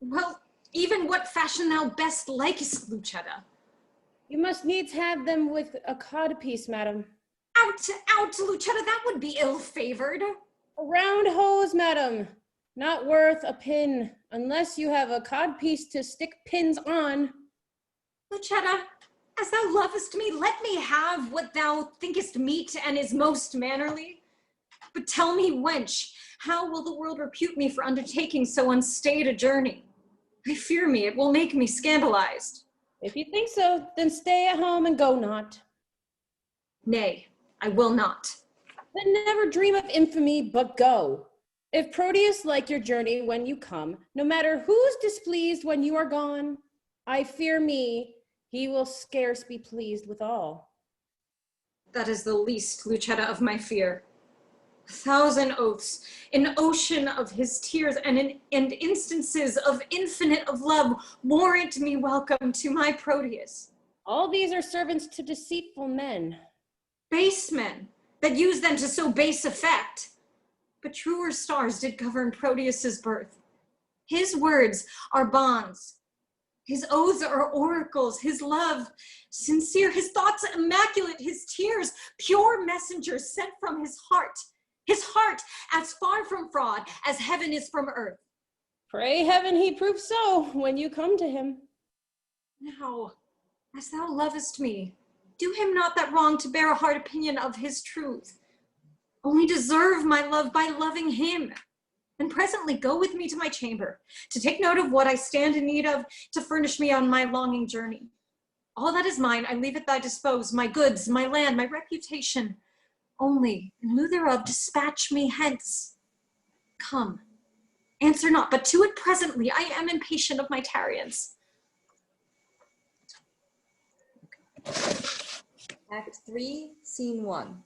Speaker 5: Well, even what fashion thou best likest, Lucetta.
Speaker 6: You must needs have them with a codpiece, madam.
Speaker 5: Out, Lucetta, that would be ill-favored.
Speaker 6: A round hose, madam, not worth a pin, unless you have a codpiece to stick pins on.
Speaker 5: Lucetta, as thou lovest me, let me have what thou thinkest meet and is most mannerly. But tell me, wench, how will the world repute me for undertaking so unstaid a journey? I fear me it will make me scandalized.
Speaker 6: If you think so, then stay at home and go not.
Speaker 5: Nay, I will not.
Speaker 6: Then never dream of infamy, but go. If Proteus like your journey when you come, no matter who's displeased when you are gone, I fear me, he will scarce be pleased withal.
Speaker 5: That is the least, Lucetta, of my fear. 1,000 oaths, an ocean of his tears, and instances of infinite of love warrant me welcome to my Proteus.
Speaker 6: All these are servants to deceitful men.
Speaker 5: Base men, that use them to so base effect. But truer stars did govern Proteus's birth. His words are bonds. His oaths are oracles, his love sincere, his thoughts immaculate, his tears pure messengers sent from his heart. his heart as far from fraud as heaven is from earth.
Speaker 6: Pray heaven he prove so when you come to him.
Speaker 5: Now, as thou lovest me, do him not that wrong to bear a hard opinion of his truth. Only deserve my love by loving him. And presently go with me to my chamber, to take note of what I stand in need of, to furnish me on my longing journey. All that is mine, I leave at thy dispose, my goods, my land, my reputation. Only, in lieu thereof, dispatch me hence. Come, answer not, but to it presently. I am impatient of my tarriance.
Speaker 1: Act 3, Scene 1.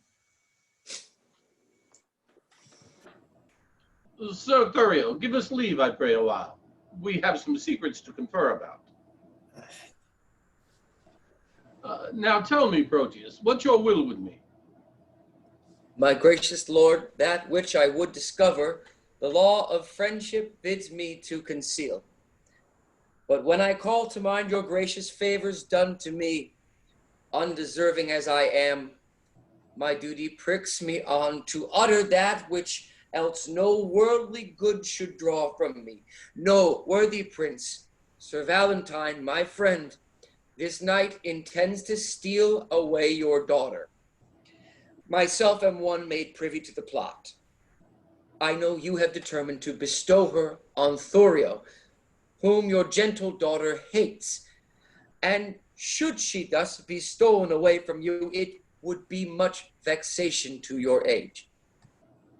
Speaker 13: Sir Thurio, give us leave, I pray, a while. We have some secrets to confer about. Now tell me, Proteus, what's your will with me?
Speaker 3: My gracious lord, that which I would discover, the law of friendship bids me to conceal. But when I call to mind your gracious favors done to me, undeserving as I am, my duty pricks me on to utter that which else no worldly good should draw from me. No, worthy prince, Sir Valentine, my friend, this night intends to steal away your daughter. Myself am one made privy to the plot. I know you have determined to bestow her on Thurio, whom your gentle daughter hates. And should she thus be stolen away from you, it would be much vexation to your age.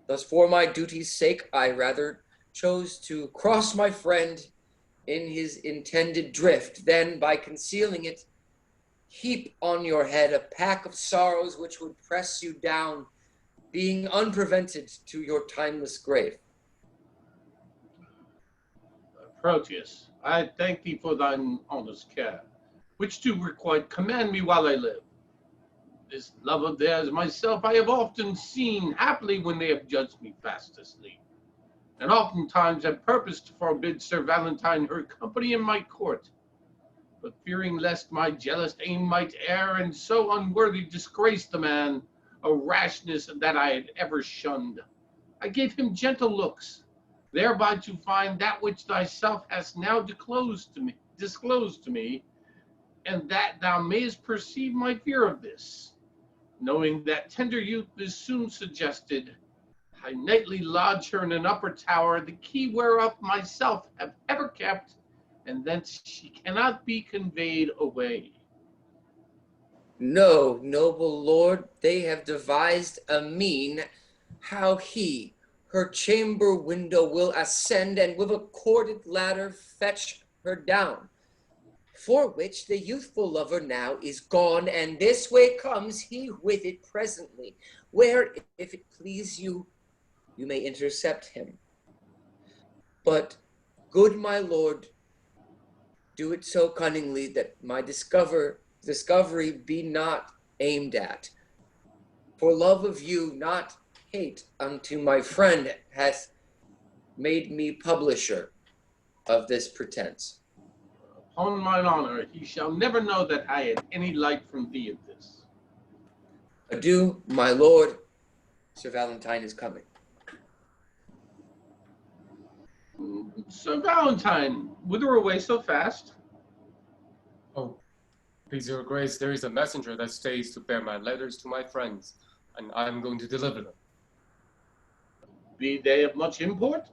Speaker 3: Thus, for my duty's sake, I rather chose to cross my friend in his intended drift, than by concealing it, heap on your head a pack of sorrows which would press you down, being unprevented to your timeless grave.
Speaker 13: Proteus, I thank thee for thine honest care, which do requite command me while I live. This love of theirs myself I have often seen, happily when they have judged me fast asleep, and oftentimes have purposed to forbid Sir Valentine her company in my court. But fearing lest my jealous aim might err, and so unworthy disgrace the man, a rashness that I had ever shunned, I gave him gentle looks, thereby to find that which thyself hast now disclosed to me, and that thou mayest perceive my fear of this. Knowing that tender youth is soon suggested, I nightly lodge her in an upper tower, the key whereof myself have ever kept, and thence she cannot be conveyed away.
Speaker 3: No, noble lord, they have devised a mean how he her chamber window will ascend, and with a corded ladder fetch her down. For which the youthful lover now is gone, and this way comes he with it presently, where, if it please you, you may intercept him. But, good my lord, do it so cunningly that my discovery be not aimed at. For love of you, not hate unto my friend, hath made me publisher of this pretense.
Speaker 13: Upon mine honor, he shall never know that I had any light from thee of this.
Speaker 3: Adieu, my lord. Sir Valentine is coming.
Speaker 13: Sir Valentine, whither away so fast?
Speaker 2: Oh, please your grace, there is a messenger that stays to bear my letters to my friends, and I am going to deliver them.
Speaker 13: Be they of much import?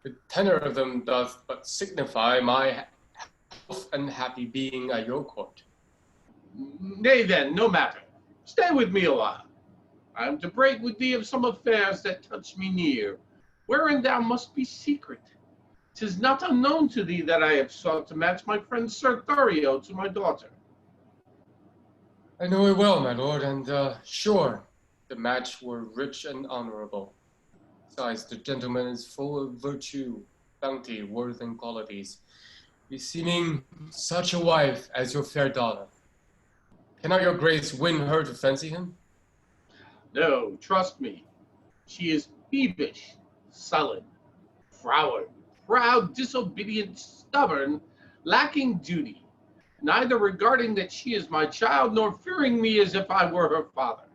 Speaker 2: The tenor of them doth but signify my health and happy being at your court.
Speaker 13: Nay then, no matter. Stay with me a while. I am to break with thee of some affairs that touch me near, wherein thou must be secret. 'Tis not unknown to thee that I have sought to match my friend Sir Thurio to my daughter.
Speaker 2: I know it well, my lord, and sure, the match were rich and honorable. Besides, the gentleman is full of virtue, bounty, worth, and qualities, beseeming such a wife as your fair daughter. Cannot your grace win her to fancy him?
Speaker 13: No, trust me. She is peevish, sullen, froward, proud, disobedient, stubborn, lacking duty, neither regarding that she is my child, nor fearing me as if I were her father.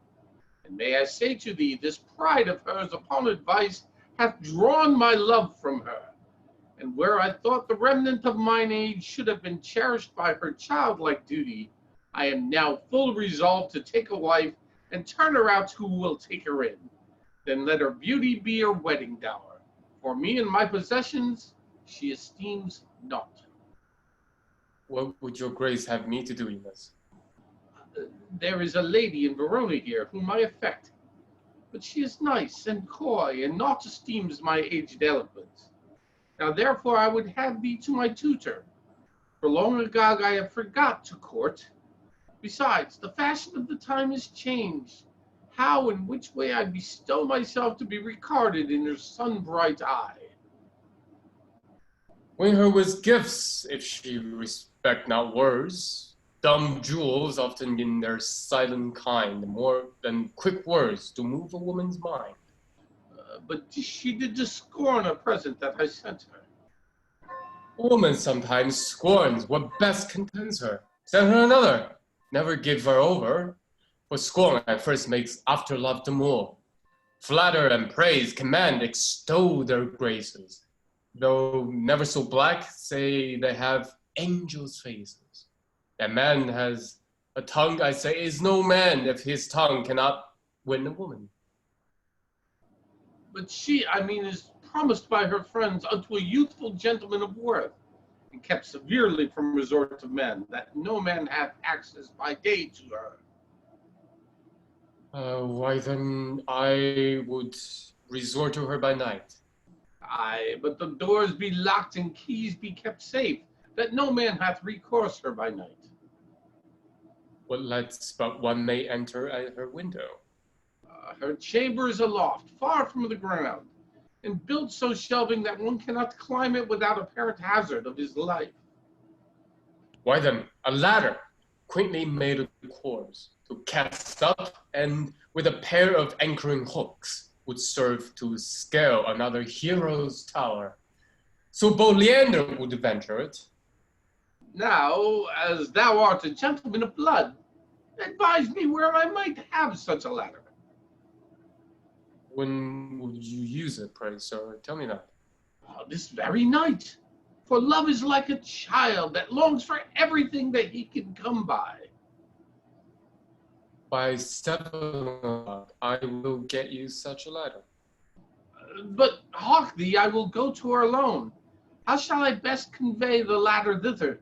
Speaker 13: And may I say to thee, this pride of hers upon advice hath drawn my love from her. And where I thought the remnant of mine age should have been cherished by her childlike duty, I am now full resolved to take a wife and turn her out who will take her in. Then let her beauty be her wedding dower. For me and my possessions she esteems not.
Speaker 2: What would your grace have me to do in this?
Speaker 13: There is a lady in Verona here whom I affect, but she is nice and coy, and naught esteems my aged eloquence. Now therefore I would have thee to my tutor, for long agog I have forgot to court. Besides, the fashion of the time is changed. How and which way I bestow myself to be regarded in her sun-bright eye.
Speaker 2: Win her with gifts, if she respect not words. Dumb jewels often in their silent kind, more than quick words to move a woman's mind.
Speaker 13: But she did to scorn a present that I sent her.
Speaker 2: A woman sometimes scorns what best contents her. Send her another, never give her over. For scorn at first makes after love demur. Flatter and praise, command, extol their graces. Though never so black, say they have angels' faces. That man has a tongue, I say, is no man if his tongue cannot win a woman.
Speaker 13: But she, is promised by her friends unto a youthful gentleman of worth, and kept severely from resort of men, that no man hath access by day to her.
Speaker 2: Why then I would resort to her by night.
Speaker 13: Aye, but the doors be locked and keys be kept safe, that no man hath recourse her by night.
Speaker 2: What lights but one may enter at her window?
Speaker 13: Her chamber is aloft, far from the ground, and built so shelving that one cannot climb it without apparent hazard of his life.
Speaker 2: Why then, a ladder, quaintly made of cords, to cast up, and with a pair of anchoring hooks, would serve to scale another hero's tower. So bold Leander would venture it.
Speaker 13: Now, as thou art a gentleman of blood, advise me where I might have such a ladder.
Speaker 2: When would you use it, pray, sir? Tell me that.
Speaker 13: This very night. For love is like a child that longs for everything that he can come by.
Speaker 2: By 7 o'clock, I will get you such a ladder.
Speaker 13: But hark thee, I will go to her alone. How shall I best convey the ladder thither?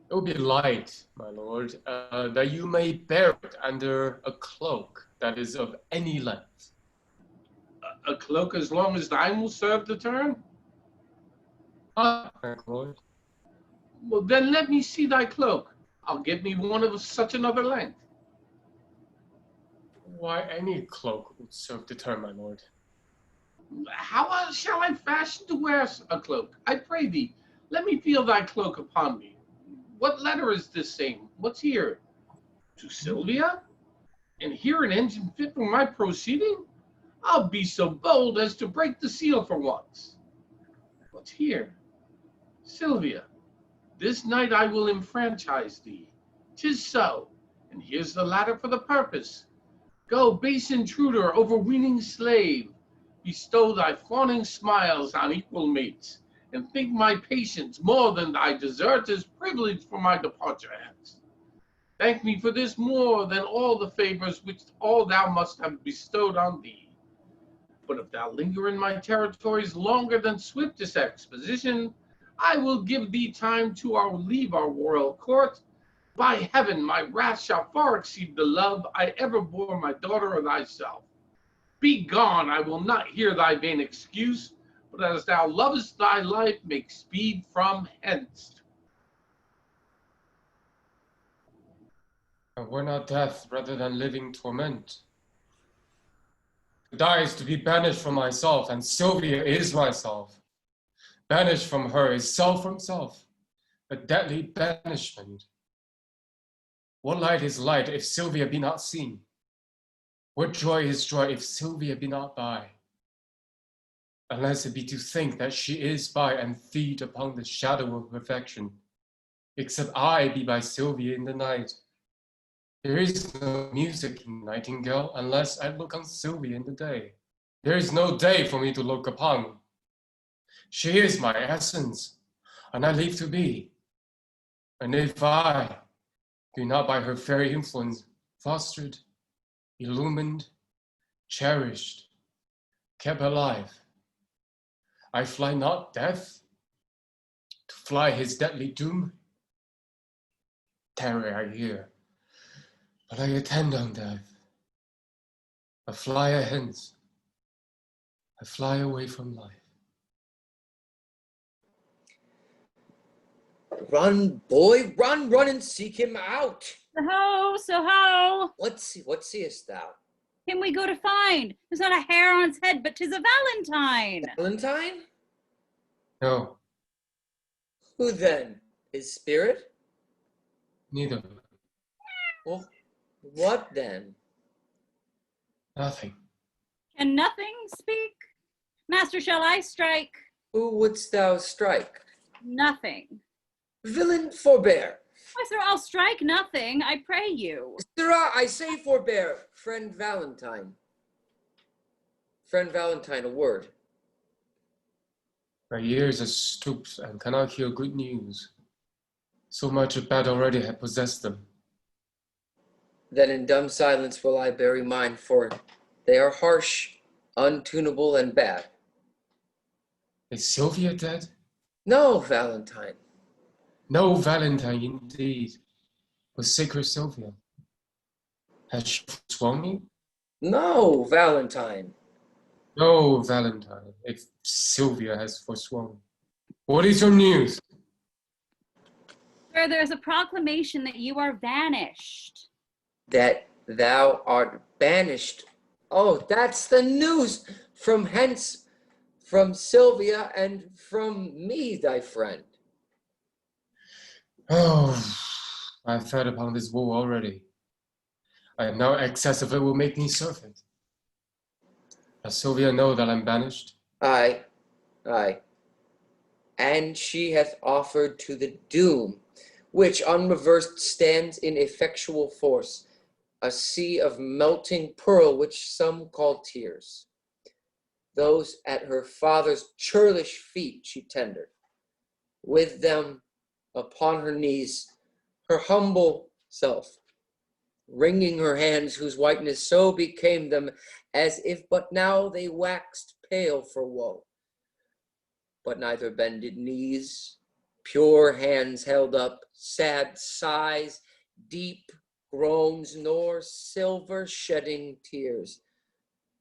Speaker 2: It will be light, my lord, that you may bear it under a cloak that is of any length.
Speaker 13: A cloak as long as thine will serve the turn?
Speaker 2: Ah, my lord.
Speaker 13: Well, then let me see thy cloak. I'll get me one of such another length.
Speaker 2: Why, any cloak would serve the turn, my lord.
Speaker 13: How shall I fashion to wear a cloak? I pray thee, let me feel thy cloak upon me. What letter is this same? What's here? To Sylvia? And here an engine fit for my proceeding? I'll be so bold as to break the seal for once. What's here? Sylvia, this night I will enfranchise thee. 'Tis so, and here's the ladder for the purpose. Go, base intruder, overweening slave, bestow thy fawning smiles on equal mates, and think my patience more than thy desert is privilege for my departure hence. Thank me for this more than all the favors which all thou must have bestowed on thee. But if thou linger in my territories longer than swiftest exposition, I will give thee time to leave our royal court. By heaven, my wrath shall far exceed the love I ever bore my daughter or thyself. Be gone, I will not hear thy vain excuse, but as thou lovest thy life, make speed from hence.
Speaker 2: And were not death rather than living torment? To die is to be banished from myself, and Sylvia is myself. Banished from her is self from self, a deadly banishment. What light is light if Sylvia be not seen? What joy is joy if Sylvia be not by? Unless it be to think that she is by and feed upon the shadow of perfection, except I be by Sylvia in the night. There is no music in Nightingale unless I look on Sylvia in the day. There is no day for me to look upon. She is my essence, and I live to be. And if I be not by her fairy influence fostered, illumined, cherished, kept alive, I fly not death, to fly his deadly doom. Terror I hear, but I attend on death. I fly hence, I fly away from life.
Speaker 3: Run, boy, run, run and seek him out.
Speaker 11: So ho!
Speaker 3: What seest thou?
Speaker 11: Him we go to find. There's not a hair on his head, but 'tis a Valentine.
Speaker 3: Valentine?
Speaker 2: No,
Speaker 3: Who then? His spirit?
Speaker 2: neither,
Speaker 3: Well, what then?
Speaker 2: nothing.
Speaker 11: Can nothing speak? Master, shall I strike?
Speaker 3: Who wouldst thou strike?
Speaker 11: Nothing.
Speaker 3: Villain, forbear.
Speaker 11: Why, sir, I'll strike nothing, I pray you.
Speaker 3: Sirrah, I say forbear. Friend Valentine. Friend Valentine, a word.
Speaker 2: My ears are stooped and cannot hear good news. So much of bad already had possessed them.
Speaker 3: Then in dumb silence will I bury mine, for they are harsh, untunable, and bad.
Speaker 2: Is Sylvia dead?
Speaker 3: No, Valentine.
Speaker 2: No Valentine indeed, but sacred Sylvia. Has she forsworn me?
Speaker 3: No, Valentine.
Speaker 2: No Valentine, if Sylvia has forsworn. What is your news?
Speaker 11: Sir, there's a proclamation that you are vanished.
Speaker 3: That thou art banished. Oh, that's the news from hence, from Sylvia and from me, thy friend.
Speaker 2: Oh, I have fed upon this wool already. And now excess of it will make me serve it. Does Sylvia know that I'm banished?
Speaker 3: Aye. And she hath offered to the doom, which unreversed stands in effectual force, a sea of melting pearl which some call tears. Those at her father's churlish feet she tendered. With them upon her knees, her humble self, wringing her hands whose whiteness so became them, as if but now they waxed pale for woe. But neither bended knees, pure hands held up, sad sighs, deep groans, nor silver shedding tears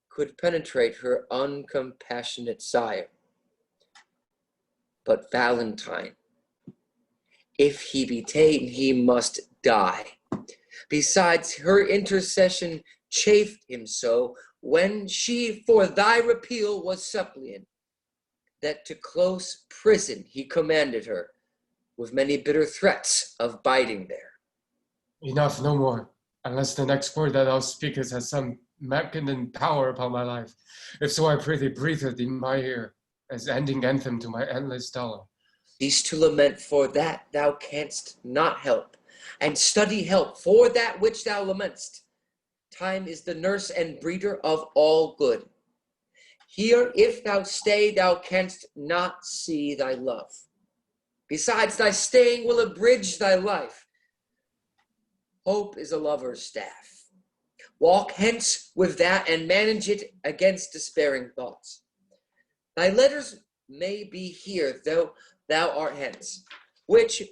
Speaker 3: could penetrate her uncompassionate sire. But Valentine, if he be ta'en, he must die. Besides, her intercession chafed him so, when she for thy repeal was suppliant, that to close prison he commanded her, with many bitter threats of biding there.
Speaker 2: Enough, no more, unless the next word that thou speakest has some magnet power upon my life. If so, I pray thee breathe it in my ear, as ending anthem to my endless dolor.
Speaker 3: Cease to lament for that thou canst not help, and study help for that which thou lamentst. Time is the nurse and breeder of all good. Here, if thou stay, thou canst not see thy love. Besides, thy staying will abridge thy life. Hope is a lover's staff. Walk hence with that and manage it against despairing thoughts. Thy letters may be here, though thou art hence, which,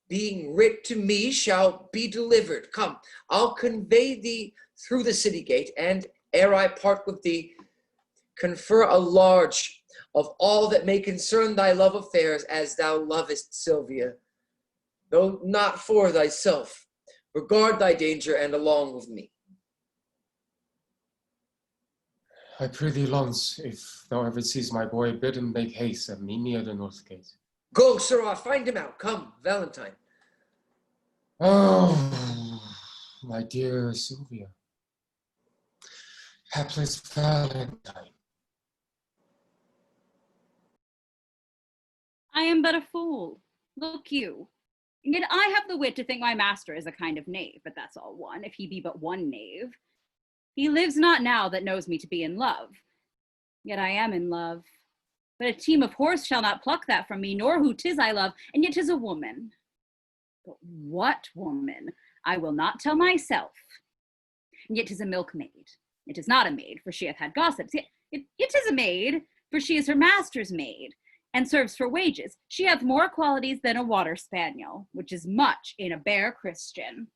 Speaker 3: being writ to me, shall be delivered. Come, I'll convey thee through the city gate, and ere I part with thee, confer a large of all that may concern thy love affairs, as thou lovest Sylvia, though not for thyself. Regard thy danger, and along with me.
Speaker 2: I pray thee, Launce, if thou ever seest my boy, bid him make haste and meet me at the north gate.
Speaker 3: Go, sirrah, find him out. Come, Valentine.
Speaker 2: Oh, my dear Sylvia. Hapless Valentine.
Speaker 11: I am but a fool. Look you, Yet I have the wit to think my master is a kind of knave, but that's all one, if he be but one knave. He lives not now that knows me to be in love. Yet I am in love. But a team of horse shall not pluck that from me, nor who 'tis I love, and yet 'tis a woman. But what woman? I will not tell myself. And yet 'tis a milkmaid. It is not a maid, for she hath had gossips. Yet it is a maid, for she is her master's maid, and serves for wages. She hath more qualities than a water spaniel, which is much in a bare Christian.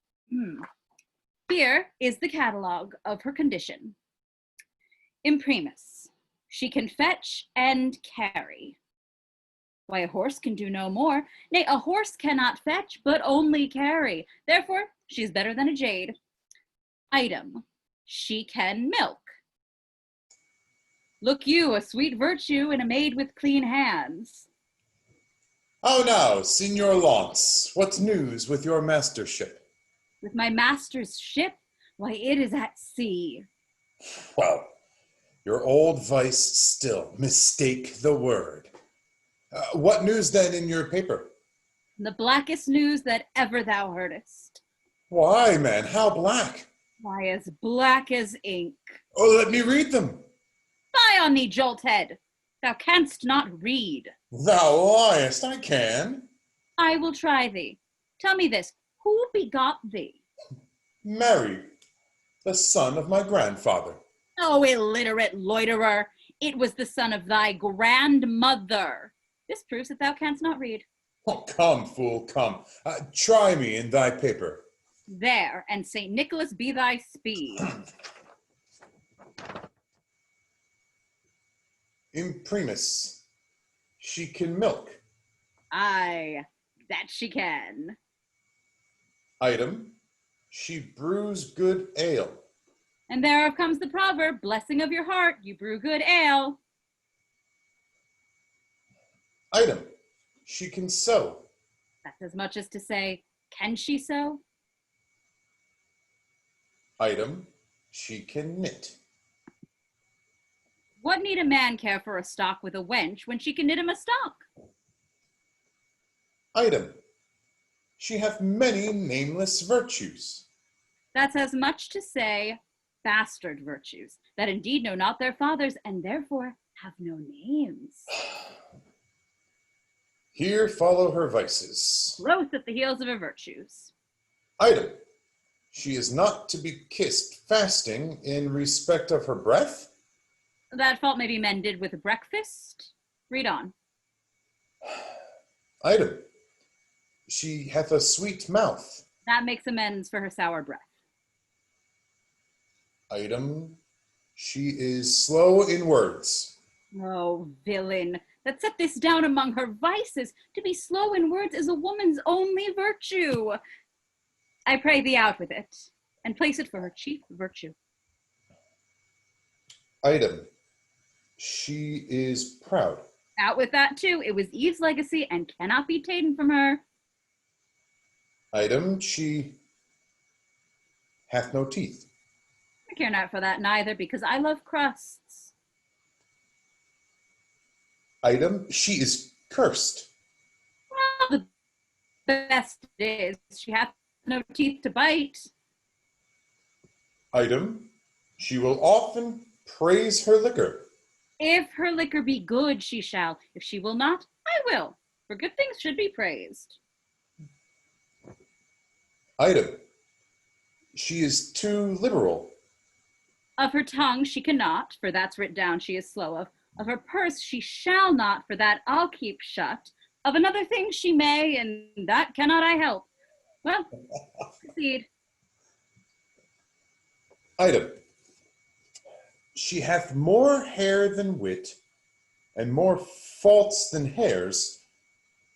Speaker 11: Here is the catalogue of her condition. Imprimis, she can fetch and carry. Why, a horse can do no more. Nay, a horse cannot fetch, but only carry. Therefore, she is better than a jade. Item, she can milk. Look you, a sweet virtue in a maid with clean hands.
Speaker 4: How now, Signor Launce, what news with your mastership?
Speaker 11: With my master's ship? Why, it is at sea.
Speaker 4: Well, your old vice still, mistake the word. What news then in your paper?
Speaker 11: The blackest news that ever thou heardest.
Speaker 4: Why, man, how black?
Speaker 11: Why, as black as ink.
Speaker 4: Oh, let me read them.
Speaker 11: Fie on thee, jolthead! Thou canst not read.
Speaker 4: Thou liest, I can.
Speaker 11: I will try thee. Tell me this, who begot thee?
Speaker 4: Mary, the son of my grandfather.
Speaker 11: Oh, illiterate loiterer! It was the son of thy grandmother. This proves that thou canst not read.
Speaker 4: Oh, come, fool, come. Try me in thy paper.
Speaker 11: There, and St. Nicholas be thy speed.
Speaker 4: Imprimis, she can milk.
Speaker 11: Aye, that she can.
Speaker 4: Item, she brews good ale.
Speaker 11: And thereof comes the proverb, blessing of your heart, you brew good ale.
Speaker 4: Item, she can sew.
Speaker 11: That's as much as to say, can she sew?
Speaker 4: Item, she can knit.
Speaker 11: What need a man care for a stock with a wench when she can knit him a stock?
Speaker 4: Item, she hath many nameless virtues.
Speaker 11: That's as much to say, bastard virtues, that indeed know not their fathers, and therefore have no names.
Speaker 4: Here follow her vices.
Speaker 11: Growth at the heels of her virtues.
Speaker 4: Item, she is not to be kissed fasting in respect of her breath.
Speaker 11: That fault may be mended with a breakfast. Read on.
Speaker 4: Item, she hath a sweet mouth.
Speaker 11: That makes amends for her sour breath.
Speaker 4: Item, she is slow in words.
Speaker 11: Oh, villain, that set this down among her vices. To be slow in words is a woman's only virtue. I pray thee out with it, and place it for her chief virtue.
Speaker 4: Item, she is proud.
Speaker 11: Out with that too. It was Eve's legacy and cannot be taken from her.
Speaker 4: Item, she hath no teeth.
Speaker 11: I care not for that neither, because I love crusts.
Speaker 4: Item, she is cursed.
Speaker 11: Well, the best is she hath no teeth to bite.
Speaker 4: Item, she will often praise her liquor.
Speaker 11: If her liquor be good, she shall. If she will not, I will. For good things should be praised.
Speaker 4: Item, she is too liberal.
Speaker 11: Of her tongue she cannot, for that's writ down she is slow of. Of her purse she shall not, for that I'll keep shut. Of another thing she may, and that cannot I help. Well, proceed.
Speaker 4: Item, she hath more hair than wit, and more faults than hairs,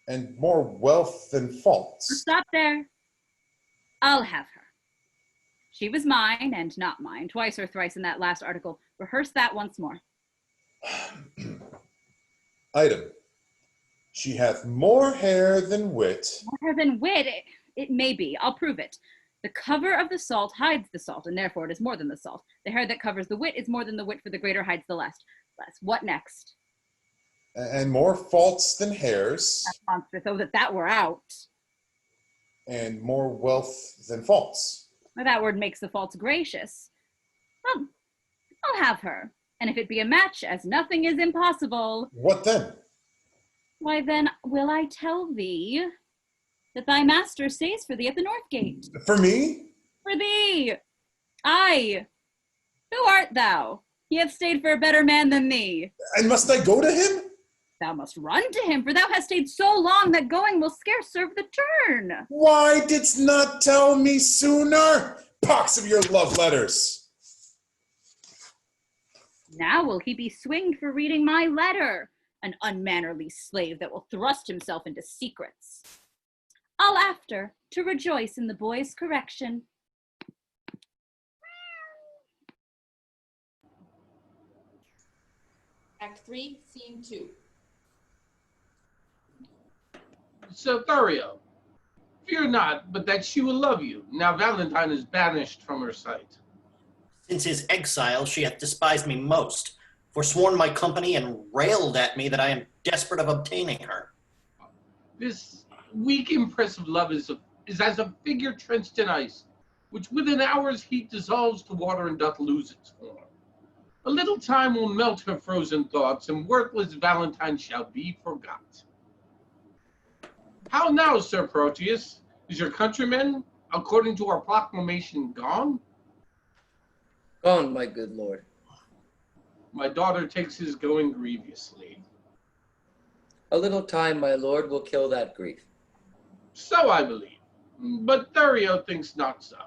Speaker 4: and more wealth than faults.
Speaker 11: Stop there. I'll have her. She was mine and not mine, twice or thrice in that last article. Rehearse that once more.
Speaker 4: Item, she hath more hair than wit.
Speaker 11: More than wit, it may be. I'll prove it. The cover of the salt hides the salt, and therefore it is more than the salt. The hair that covers the wit is more than the wit, for the greater hides the less. What next?
Speaker 4: And more faults than hairs.
Speaker 11: That's monstrous. Oh, that were out.
Speaker 4: and more wealth than faults.
Speaker 11: Well, that word makes the faults gracious. Well, I'll have her. And if it be a match, as nothing is impossible.
Speaker 4: What then?
Speaker 11: Why then will I tell thee that thy master stays for thee at the north gate.
Speaker 4: For me?
Speaker 11: For thee! Aye! Who art thou? He hath stayed for a better man than thee.
Speaker 4: And must I go to him?
Speaker 11: Thou must run to him, for thou hast stayed so long that going will scarce serve the turn.
Speaker 4: Why didst not tell me sooner? Pox of your love letters!
Speaker 11: Now will he be swinged for reading my letter, an unmannerly slave that will thrust himself into secrets. I'll after, to rejoice in the boy's correction.
Speaker 10: Act 3, Scene 2.
Speaker 13: Sir Thurio, fear not, but that she will love you. Now Valentine is banished from her sight.
Speaker 12: Since his exile, she hath despised me most, forsworn my company, and railed at me that I am desperate of obtaining her.
Speaker 13: This weak, impressive love is as a figure trenched in ice, which with an hour's heat dissolves to water and doth lose its form. A little time will melt her frozen thoughts, and worthless Valentine shall be forgot. How now, Sir Proteus? Is your countryman, according to our proclamation, gone?
Speaker 3: Gone, my good lord.
Speaker 13: My daughter takes his going grievously.
Speaker 3: A little time, my lord, will kill that grief.
Speaker 13: So I believe, but Thurio thinks not so.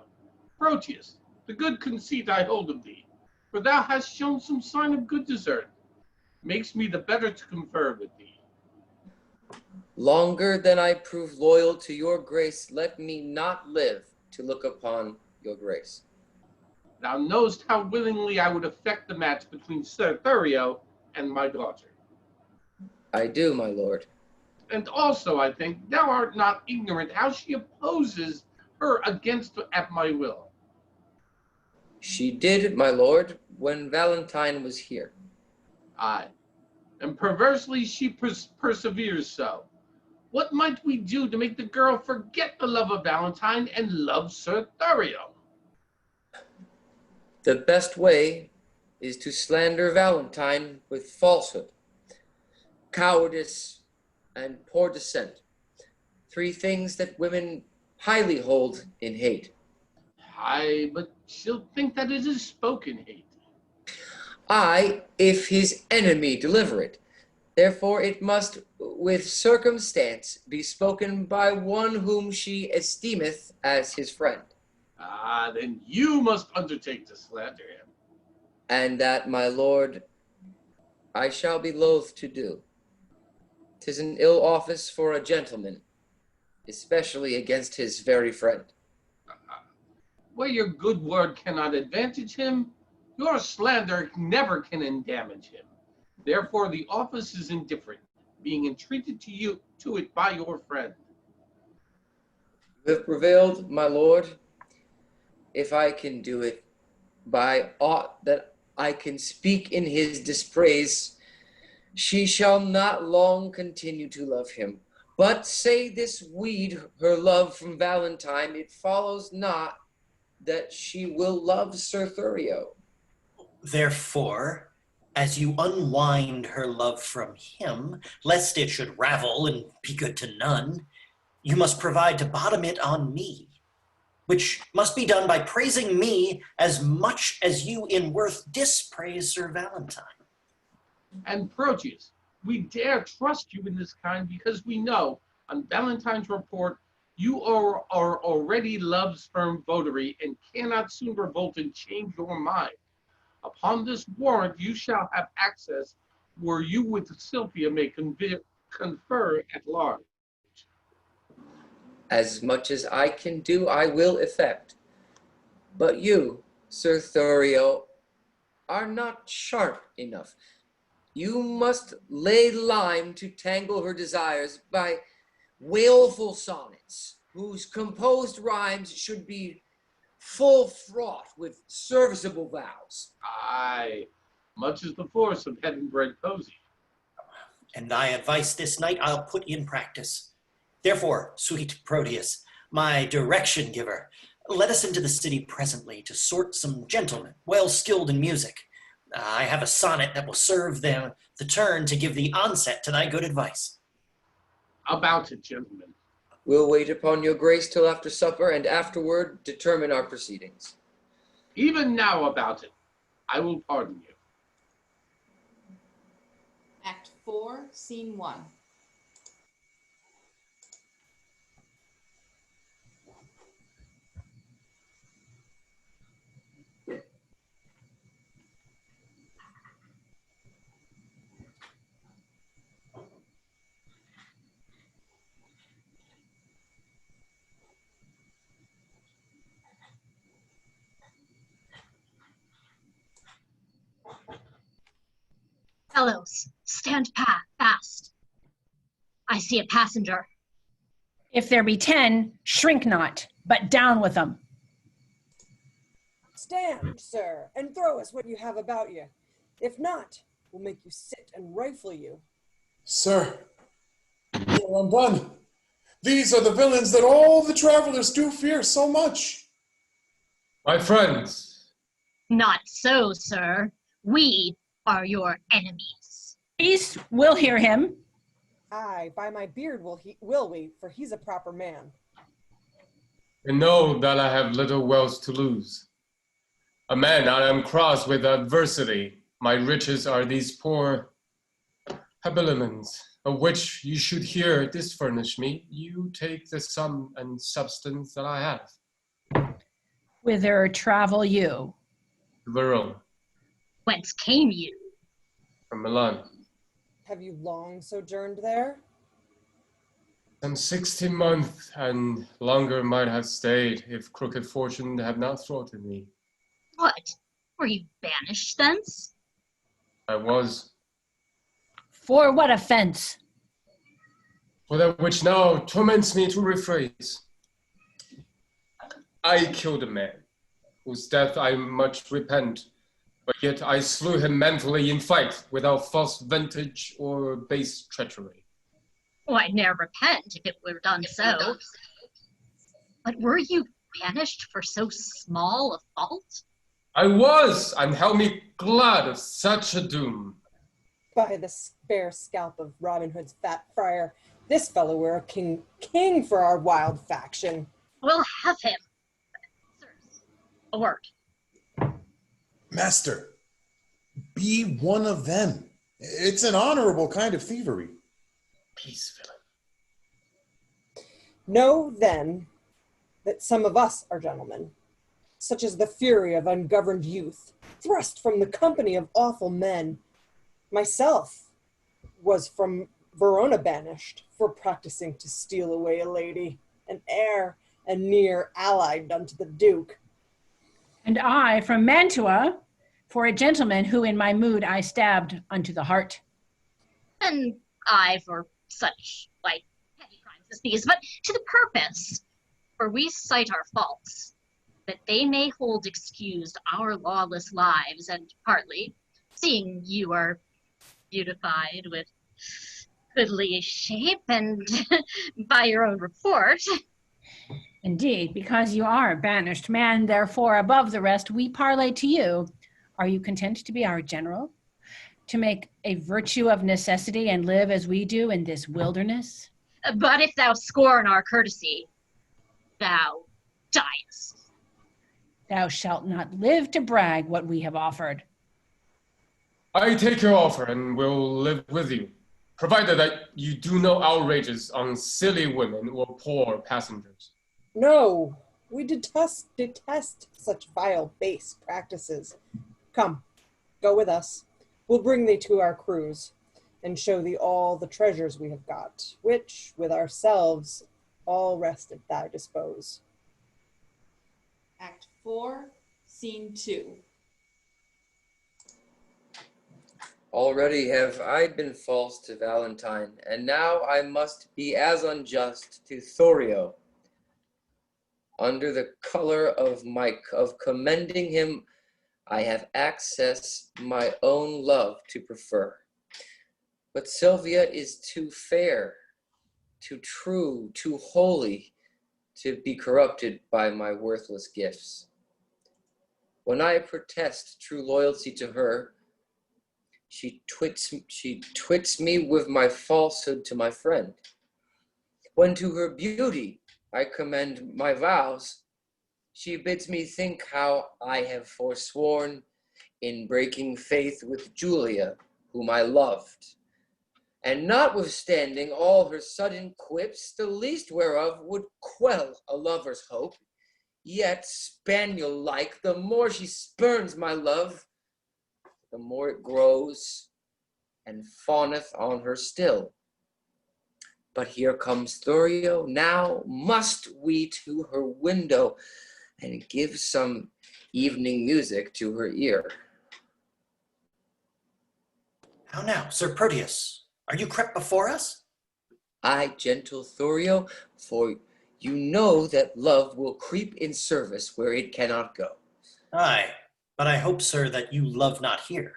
Speaker 13: Proteus, the good conceit I hold of thee, for thou hast shown some sign of good desert, makes me the better to confer with thee.
Speaker 3: Longer than I prove loyal to your grace, let me not live to look upon your grace.
Speaker 13: Thou knowest how willingly I would effect the match between Sir Thurio and my daughter.
Speaker 3: I do, my lord.
Speaker 13: And also, I think, thou art not ignorant how she opposes her against at my will.
Speaker 3: She did, my lord, when Valentine was here.
Speaker 13: Aye, and perversely she perseveres so. What might we do to make the girl forget the love of Valentine and love Sir Thurio?
Speaker 3: The best way is to slander Valentine with falsehood, cowardice, and poor descent. 3 things that women highly hold in hate.
Speaker 13: Aye, but she'll think that it is spoken hate.
Speaker 3: Aye, if his enemy deliver it. Therefore it must with circumstance be spoken by one whom she esteemeth as his friend.
Speaker 13: Ah, then you must undertake to slander him.
Speaker 3: And that, my lord, I shall be loath to do. 'Tis an ill office for a gentleman, especially against his very friend.
Speaker 13: Where your good word cannot advantage him, your slander never can endamage him. Therefore the office is indifferent, being entreated to it by your friend.
Speaker 3: You have prevailed, my lord, if I can do it, by aught that I can speak in his dispraise. She shall not long continue to love him. But say this weed her love from Valentine, it follows not that she will love Sir Thurio.
Speaker 12: Therefore, as you unwind her love from him, lest it should ravel and be good to none, you must provide to bottom it on me, which must be done by praising me as much as you in worth dispraise Sir Valentine.
Speaker 13: And Proteus, we dare trust you in this kind because we know, on Valentine's report, you are already love's firm votary and cannot soon revolt and change your mind. Upon this warrant, you shall have access where you with Sylvia may confer at large.
Speaker 3: As much as I can do, I will effect. But you, Sir Thurio, are not sharp enough. You must lay lime to tangle her desires by wailful sonnets, whose composed rhymes should be full fraught with serviceable vows.
Speaker 13: Aye, much is the force of heaven-bred poesy.
Speaker 12: And thy advice this night I'll put in practice. Therefore, sweet Proteus, my direction giver. Let us into the city presently to sort some gentlemen, well skilled in music. I have a sonnet that will serve them the turn to give the onset to thy good advice.
Speaker 13: About it, gentlemen.
Speaker 3: We'll wait upon your grace till after supper, and afterward determine our proceedings.
Speaker 13: Even now about it, I will pardon you.
Speaker 10: Act 4, Scene 1.
Speaker 14: Fellows, stand fast. I see a passenger.
Speaker 6: If there be 10, shrink not, but down with them.
Speaker 15: Stand, sir, and throw us what you have about you. If not, we'll make you sit and rifle you.
Speaker 4: Sir, you're undone. These are the villains that all the travelers do fear so much.
Speaker 2: My friends.
Speaker 14: Not so, sir. We are your enemies.
Speaker 6: Peace, we'll hear him.
Speaker 15: Aye, by my beard will we, for he's a proper man.
Speaker 2: And know that I have little wealth to lose. A man I am crossed with adversity. My riches are these poor habiliments, of which you should hear this furnish me. You take the sum and substance that I have.
Speaker 6: Whither travel you?
Speaker 2: Verona.
Speaker 14: Whence came you?
Speaker 2: From Milan.
Speaker 15: Have you long sojourned there?
Speaker 2: Some 16 months and longer might have stayed if crooked fortune had not thwarted me.
Speaker 14: What? Were you banished thence?
Speaker 2: I was.
Speaker 6: For what offense?
Speaker 2: For that which now torments me to rephrase. I killed a man, whose death I much repent, but yet I slew him manfully in fight, without false vantage or base treachery.
Speaker 14: Oh, I'd ne'er repent if it were done so. But were you banished for so small a fault?
Speaker 2: I was, and held me glad of such a doom.
Speaker 15: By the spare scalp of Robin Hood's fat friar, this fellow were a king for our wild faction.
Speaker 14: We'll have him. Sirs, a word.
Speaker 4: Master, be one of them. It's an honorable kind of thievery.
Speaker 2: Peace, villain.
Speaker 15: Know, then, that some of us are gentlemen, such as the fury of ungoverned youth, thrust from the company of awful men. Myself was from Verona banished for practicing to steal away a lady, an heir, and near allied unto the Duke.
Speaker 6: And I from Mantua, for a gentleman who in my mood I stabbed unto the heart.
Speaker 14: And I for such, like, petty crimes as these, but to the purpose. For we cite our faults, that they may hold excused our lawless lives, and partly, seeing you are beautified with goodly shape and by your own report.
Speaker 6: Indeed, because you are a banished man, therefore above the rest, we parley to you. Are you content to be our general? To make a virtue of necessity and live as we do in this wilderness?
Speaker 14: But if thou scorn our courtesy, thou diest.
Speaker 6: Thou shalt not live to brag what we have offered.
Speaker 2: I take your offer and will live with you, provided that you do no outrages on silly women or poor passengers.
Speaker 15: No, we detest such vile, base practices. Come, go with us. We'll bring thee to our cruise, and show thee all the treasures we have got, which, with ourselves, all rest at thy dispose.
Speaker 10: Act 4, Scene 2.
Speaker 3: Already have I been false to Valentine, and now I must be as unjust to Thorio. Under the color of commending him, I have access my own love to prefer. But Sylvia is too fair, too true, too holy, to be corrupted by my worthless gifts. When I protest true loyalty to her, she twits me with my falsehood to my friend. When to her beauty I commend my vows, she bids me think how I have forsworn in breaking faith with Julia, whom I loved. And notwithstanding all her sudden quips, the least whereof would quell a lover's hope, yet spaniel-like, the more she spurns my love, the more it grows and fawneth on her still. But here comes Thurio, now must we to her window and give some evening music to her ear.
Speaker 12: How now, Sir Proteus? Are you crept before us?
Speaker 3: Aye, gentle Thurio, for you know that love will creep in service where it cannot go.
Speaker 12: Aye, but I hope, sir, that you love not here.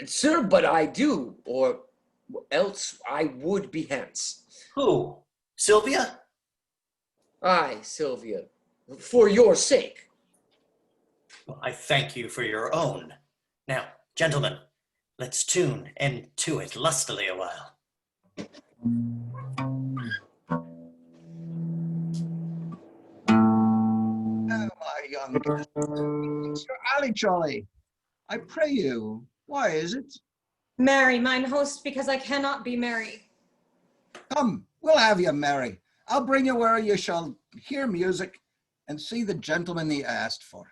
Speaker 3: Sir, but I do, or else I would be hence.
Speaker 12: Who? Sylvia?
Speaker 3: Aye, Sylvia, for your sake.
Speaker 12: Well, I thank you for your own. Now, gentlemen, let's tune and to it lustily a while.
Speaker 7: Oh, my young guest, it's your alley jolly. I pray you, why is it?
Speaker 5: Marry mine host, because I cannot be merry.
Speaker 7: Come, we'll have you merry. I'll bring you where you shall hear music and see the gentleman thee asked for.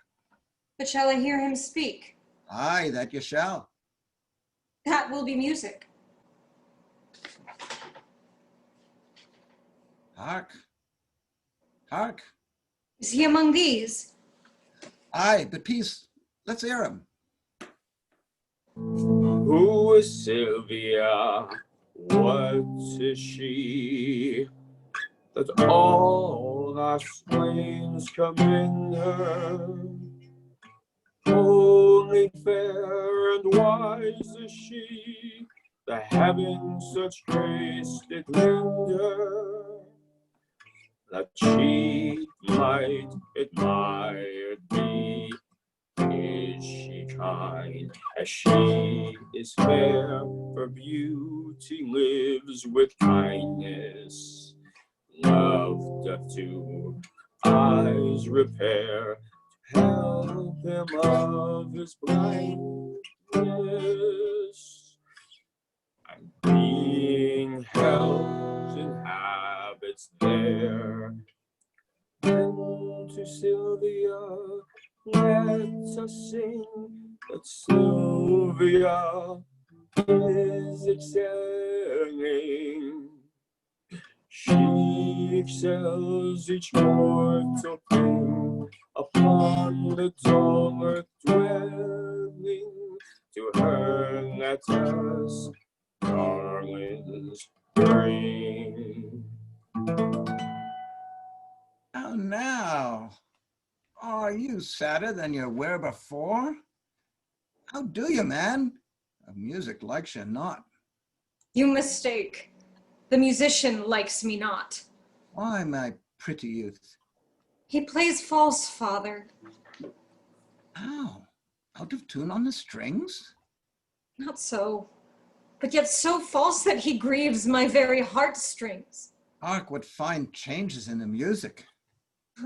Speaker 5: But shall I hear him speak?
Speaker 7: Aye, that you shall.
Speaker 5: That will be music.
Speaker 7: Hark, hark.
Speaker 5: Is he among these?
Speaker 7: Aye, but peace, let's hear him.
Speaker 8: Who is Sylvia? What is she? That all our swains come in her. Holy, fair, and wise is she, the heaven such grace did lend her, that she might admired be. Is she kind as she is fair? For beauty lives with kindness. Love doth to eyes repair, to help him of his blindness. And being helped inhabits there. Then to Sylvia let us sing, that Sylvia is excelling. She excels each mortal thing upon the duller dwelling. To her let us garlands bring.
Speaker 7: Oh, now, are you sadder than you were before? How do you, man? Music likes you not.
Speaker 5: You mistake. The musician likes me not.
Speaker 7: Why, my pretty youth?
Speaker 5: He plays false, father.
Speaker 7: How? Out of tune on the strings?
Speaker 5: Not so, but yet so false that he grieves my very heartstrings.
Speaker 7: Hark, what fine changes in the music.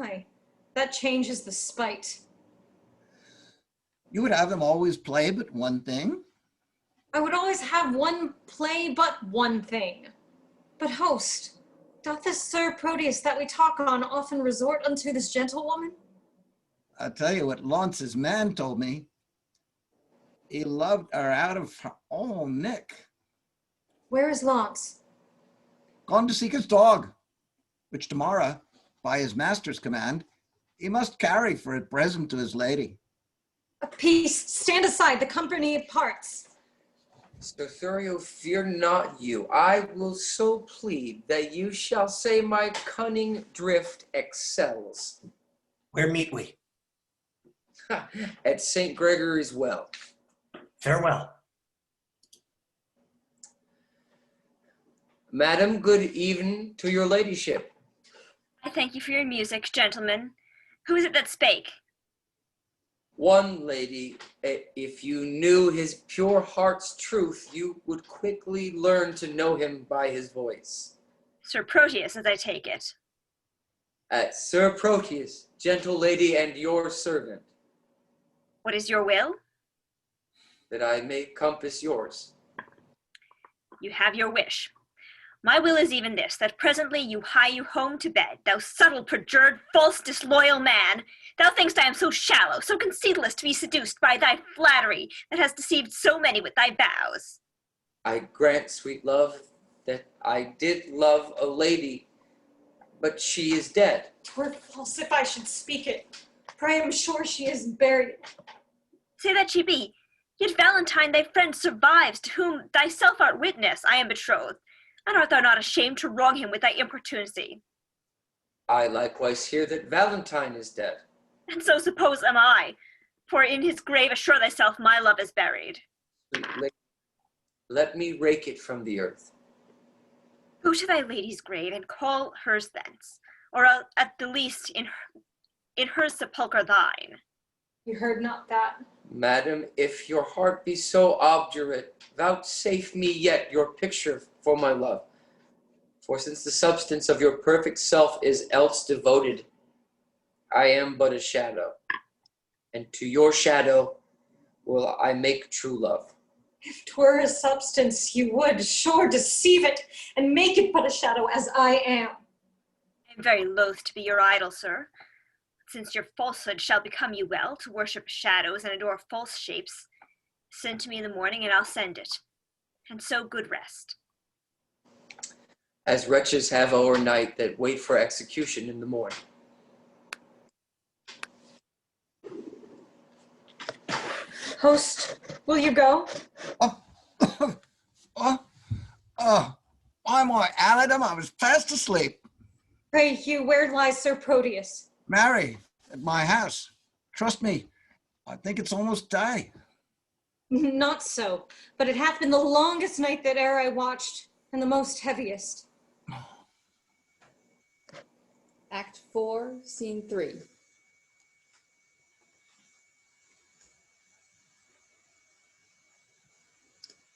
Speaker 5: Aye, that changes the spite.
Speaker 7: You would have them always play but one thing?
Speaker 5: I would always have one play but one thing. But host, doth this Sir Proteus that we talk on often resort unto this gentlewoman?
Speaker 7: I'll tell you what Launce's man told me. He loved her out of her own neck.
Speaker 5: Where is Launce?
Speaker 7: Gone to seek his dog, which tomorrow, by his master's command, he must carry for a present to his lady.
Speaker 5: A peace, stand aside, the company parts.
Speaker 3: Sir Thurio, fear not you. I will so plead that you shall say my cunning drift excels.
Speaker 12: Where meet we?
Speaker 3: At St. Gregory's Well.
Speaker 12: Farewell.
Speaker 3: Madam, good even to your ladyship.
Speaker 9: I thank you for your music, gentlemen. Who is it that spake?
Speaker 3: One lady, if you knew his pure heart's truth, you would quickly learn to know him by his voice.
Speaker 9: Sir Proteus, as I take it.
Speaker 3: Sir Proteus, gentle lady, and your servant.
Speaker 9: What is your will?
Speaker 3: That I may compass yours.
Speaker 9: You have your wish. My will is even this, that presently you hie you home to bed, thou subtle, perjured, false, disloyal man. Thou think'st I am so shallow, so conceitedless to be seduced by thy flattery, that has deceived so many with thy vows.
Speaker 3: I grant, sweet love, that I did love a lady, but she is dead.
Speaker 5: 'Twere false if I should speak it, for I am sure she is buried.
Speaker 9: Say that she be, yet Valentine thy friend survives, to whom thyself art witness I am betrothed. And art thou not ashamed to wrong him with thy importunacy?
Speaker 3: I likewise hear that Valentine is dead.
Speaker 9: And so suppose am I, for in his grave assure thyself my love is buried.
Speaker 3: Sweet lady, let me rake it from the earth.
Speaker 9: Go to thy lady's grave and call hers thence, or at the least in her sepulchre thine.
Speaker 5: You heard not that?
Speaker 3: Madam, if your heart be so obdurate, vouchsafe me yet your picture for my love. For since the substance of your perfect self is else devoted, I am but a shadow, and to your shadow will I make true love.
Speaker 5: If 'twere a substance, you would sure deceive it, and make it but a shadow as I am.
Speaker 9: I am very loath to be your idol, sir. Since your falsehood shall become you well, to worship shadows and adore false shapes, send to me in the morning, and I'll send it. And so good rest.
Speaker 3: As wretches have o'ernight that wait for execution in the morning.
Speaker 5: Host, will you go?
Speaker 7: Why am I out of them? I was fast asleep.
Speaker 5: Pray, Hugh, where lies Sir Proteus?
Speaker 7: Mary, at my house. Trust me, I think it's almost day.
Speaker 5: Not so, but it hath been the longest night that e'er I watched, and the most heaviest.
Speaker 1: Act 4, Scene 3.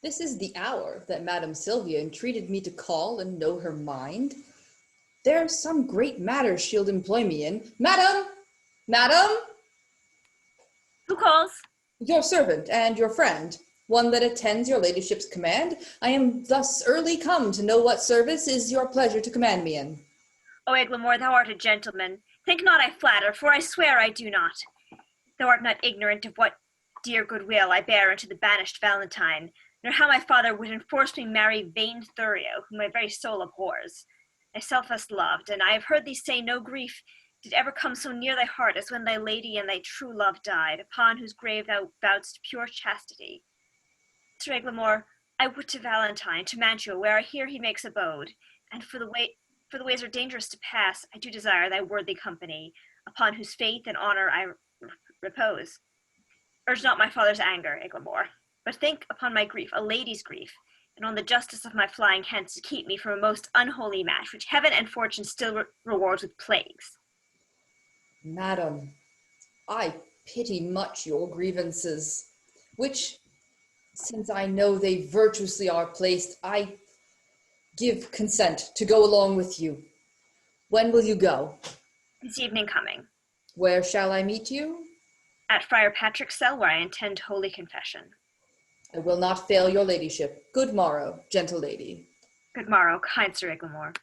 Speaker 1: This is the hour that Madame Sylvia entreated me to call and know her mind. There's some great matter she'll employ me in. Madam! Madam!
Speaker 9: Who calls?
Speaker 1: Your servant and your friend, one that attends your ladyship's command. I am thus early come to know what service is your pleasure to command me in.
Speaker 9: O Eglamour, thou art a gentleman. Think not I flatter, for I swear I do not. Thou art not ignorant of what dear goodwill I bear unto the banished Valentine, nor how my father would enforce me marry vain Thurio, whom my very soul abhors. Thyself hast loved, and I have heard thee say no grief did ever come so near thy heart as when thy lady and thy true love died, upon whose grave thou vowedst pure chastity. Sir Eglamour, I would to Valentine, to Mantua, where I hear he makes abode, and for the ways are dangerous to pass, I do desire thy worthy company, upon whose faith and honor I repose. Urge not my father's anger, Eglamour, but think upon my grief, a lady's grief, and on the justice of my flying hence to keep me from a most unholy match, which heaven and fortune still rewards with plagues.
Speaker 1: Madam, I pity much your grievances, which, since I know they virtuously are placed, I give consent to go along with you. When will you go?
Speaker 9: This evening coming.
Speaker 1: Where shall I meet you?
Speaker 9: At Friar Patrick's cell, where I intend holy confession.
Speaker 1: I will not fail your ladyship. Good morrow, gentle lady.
Speaker 9: Good morrow, kind Sir Eglamour.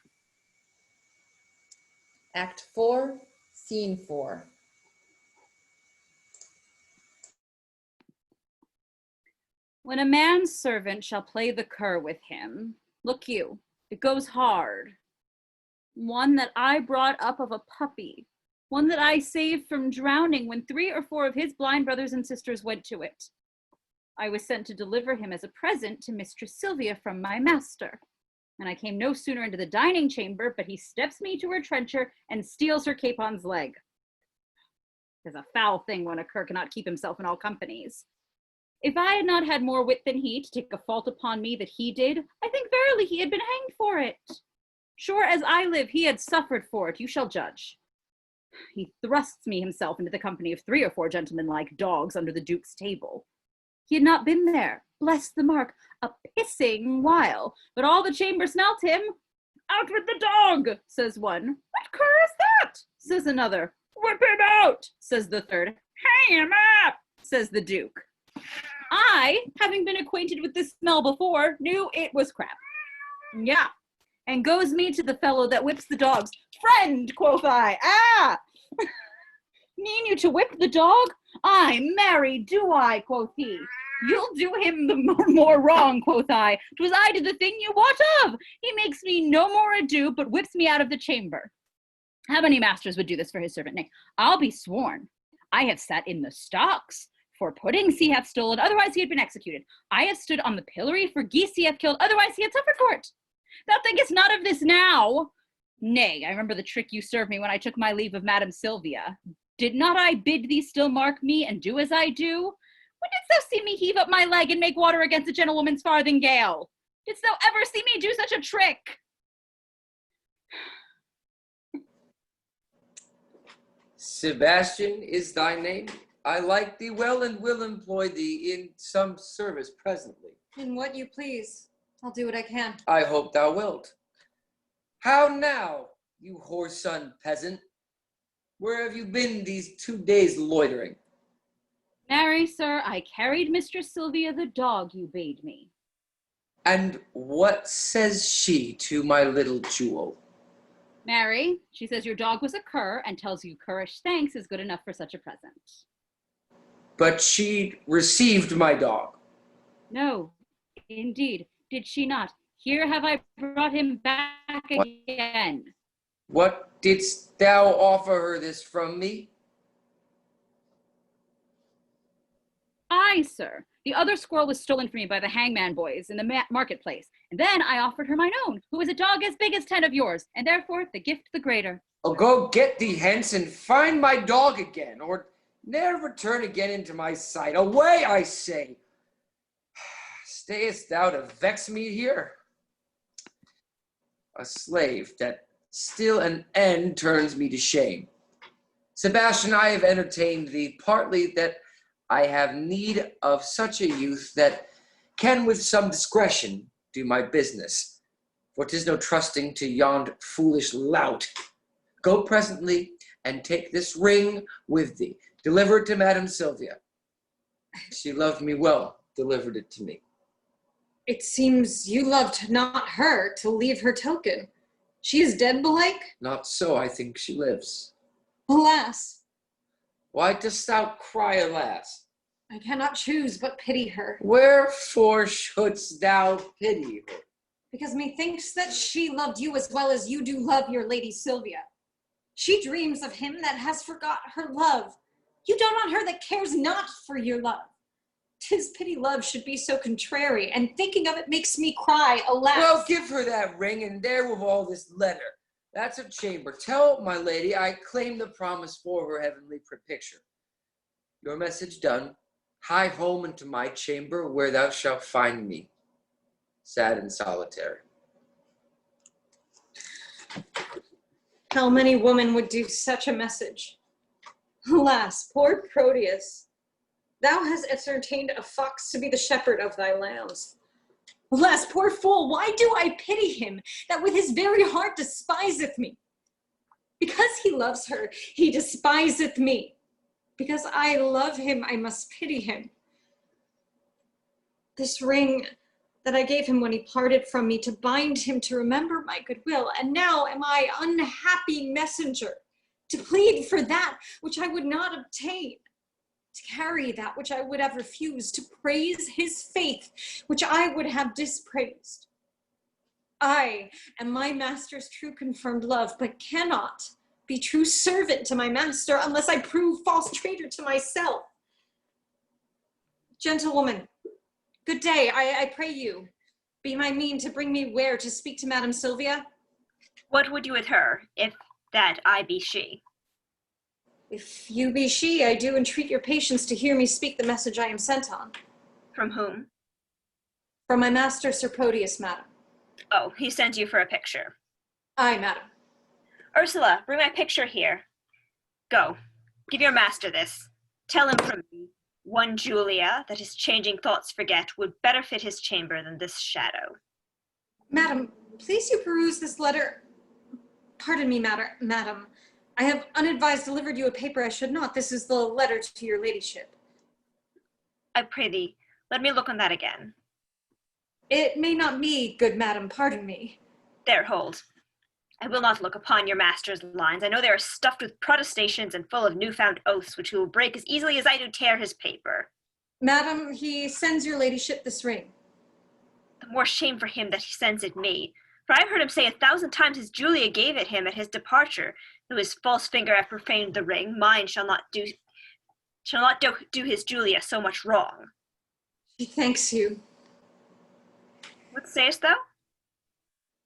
Speaker 1: Act 4, Scene 4.
Speaker 11: When a man's servant shall play the cur with him, look you, it goes hard. One that I brought up of a puppy, one that I saved from drowning when 3 or 4 of his blind brothers and sisters went to it. I was sent to deliver him as a present to Mistress Sylvia from my master. And I came no sooner into the dining chamber, but he steps me to her trencher and steals her capon's leg. 'Tis a foul thing when a cur cannot keep himself in all companies. If I had not had more wit than he to take a fault upon me that he did, I think verily he had been hanged for it. Sure as I live, he had suffered for it, you shall judge. He thrusts me himself into the company of 3 or 4 gentlemen like dogs under the Duke's table. He had not been there, bless the mark, a pissing while, but all the chamber smelt him. Out with the dog, says one. What cur is that? Says another. Whip him out, says the third. Hang him up, says the Duke. I, having been acquainted with this smell before, knew it was crap. Yeah, and goes me to the fellow that whips the dogs. Friend, quoth I, ah! Mean you to whip the dog? Ay, marry, do I, quoth he. You'll do him the more wrong, quoth I. 'Twas I did the thing you wot of. He makes me no more ado, but whips me out of the chamber. How many masters would do this for his servant? Nay, I'll be sworn. I have sat in the stocks for puddings he hath stolen, otherwise he had been executed. I have stood on the pillory for geese he hath killed, otherwise he had suffered for it. Thou thinkest not of this now? Nay, I remember the trick you served me when I took my leave of Madam Sylvia. Did not I bid thee still mark me and do as I do? When didst thou see me heave up my leg and make water against a gentlewoman's farthingale? Didst thou ever see me do such a trick?
Speaker 3: Sebastian is thy name. I like thee well and will employ thee in some service presently.
Speaker 5: In what you please. I'll do what I can.
Speaker 3: I hope thou wilt. How now, you whoreson peasant? Where have you been these 2 days loitering?
Speaker 11: Marry, sir, I carried Mistress Sylvia the dog you bade me.
Speaker 3: And what says she to my little jewel?
Speaker 11: Marry, she says your dog was a cur and tells you currish thanks is good enough for such a present.
Speaker 3: But she received my dog.
Speaker 11: No, indeed, did she not? Here have I brought him back again.
Speaker 3: What didst thou offer her this from me?
Speaker 11: Aye, sir. The other squirrel was stolen from me by the hangman boys in the marketplace, and then I offered her mine own, who is a dog as big as 10 of yours, and therefore the gift the greater.
Speaker 3: Oh, go get thee hence and find my dog again, or ne'er return again into my sight. Away, I say! Stayest thou to vex me here? A slave that still an end turns me to shame. Sebastian, I have entertained thee partly that I have need of such a youth that can with some discretion do my business, for 'tis no trusting to yond foolish lout. Go presently and take this ring with thee. Deliver it to Madam Sylvia. She loved me well, delivered it to me.
Speaker 5: It seems you loved not her to leave her token. She is dead, belike?
Speaker 3: Not so, I think she lives.
Speaker 5: Alas,
Speaker 3: Why dost thou cry, alas?
Speaker 5: I cannot choose but pity her.
Speaker 3: Wherefore shouldst thou pity her?
Speaker 5: Because methinks that she loved you as well as you do love your Lady Sylvia. She dreams of him that has forgot her love. You dote on her that cares not for your love. 'Tis pity love should be so contrary, and thinking of it makes me cry, alas.
Speaker 3: Well, give her that ring, and there with all this letter. That's a chamber. Tell my lady I claim the promise for her heavenly picture. Your message done, hie home into my chamber, where thou shalt find me, sad and solitary.
Speaker 5: How many women would do such a message? Alas, poor Proteus, thou hast entertained a fox to be the shepherd of thy lambs. Alas, poor fool, why do I pity him that with his very heart despiseth me? Because he loves her, he despiseth me. Because I love him, I must pity him. This ring that I gave him when he parted from me to bind him to remember my goodwill, and now am I unhappy messenger to plead for that which I would not obtain, to carry that which I would have refused, to praise his faith which I would have dispraised. I am my master's true confirmed love, but cannot be true servant to my master unless I prove false traitor to myself. Gentlewoman, good day, I pray you. Be my mean to bring me where to speak to Madam Sylvia?
Speaker 9: What would you with her, if that I be she?
Speaker 5: If you be she, I do entreat your patience to hear me speak the message I am sent on.
Speaker 9: From whom?
Speaker 5: From my master Sir Proteus, madam.
Speaker 9: Oh, he sent you for a picture.
Speaker 5: Aye, madam.
Speaker 9: Ursula, bring my picture here. Go. Give your master this. Tell him from me, one Julia, that his changing thoughts forget, would better fit his chamber than this shadow.
Speaker 5: Madam, please you peruse this letter. Pardon me, madam. I have unadvised delivered you a paper I should not. This is the letter to your ladyship.
Speaker 9: I pray thee, let me look on that again.
Speaker 5: It may not be, good madam, pardon me.
Speaker 9: There, hold. I will not look upon your master's lines. I know they are stuffed with protestations and full of newfound oaths, which he will break as easily as I do tear his paper.
Speaker 5: Madam, he sends your ladyship this ring.
Speaker 9: The more shame for him that he sends it me. For I've heard him say 1,000 times his Julia gave it him at his departure. Though his false finger hath profaned the ring, mine shall not do his Julia so much wrong.
Speaker 5: She thanks you.
Speaker 9: What sayest thou?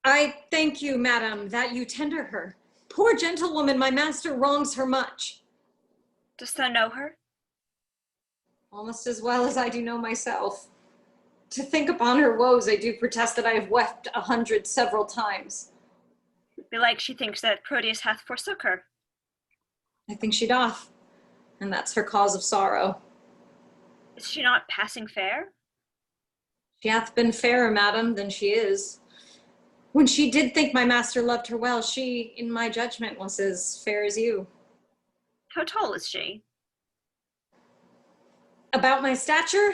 Speaker 5: I thank you, madam, that you tender her. Poor gentlewoman, my master wrongs her much.
Speaker 9: Dost thou know her?
Speaker 5: Almost as well as I do know myself. To think upon her woes, I do protest that I have wept 100 several times.
Speaker 9: Belike she thinks that Proteus hath forsook her.
Speaker 5: I think she doth, and that's her cause of sorrow.
Speaker 9: Is she not passing fair?
Speaker 5: She hath been fairer, madam, than she is. When she did think my master loved her well, she, in my judgment, was as fair as you.
Speaker 9: How tall is she?
Speaker 5: About my stature?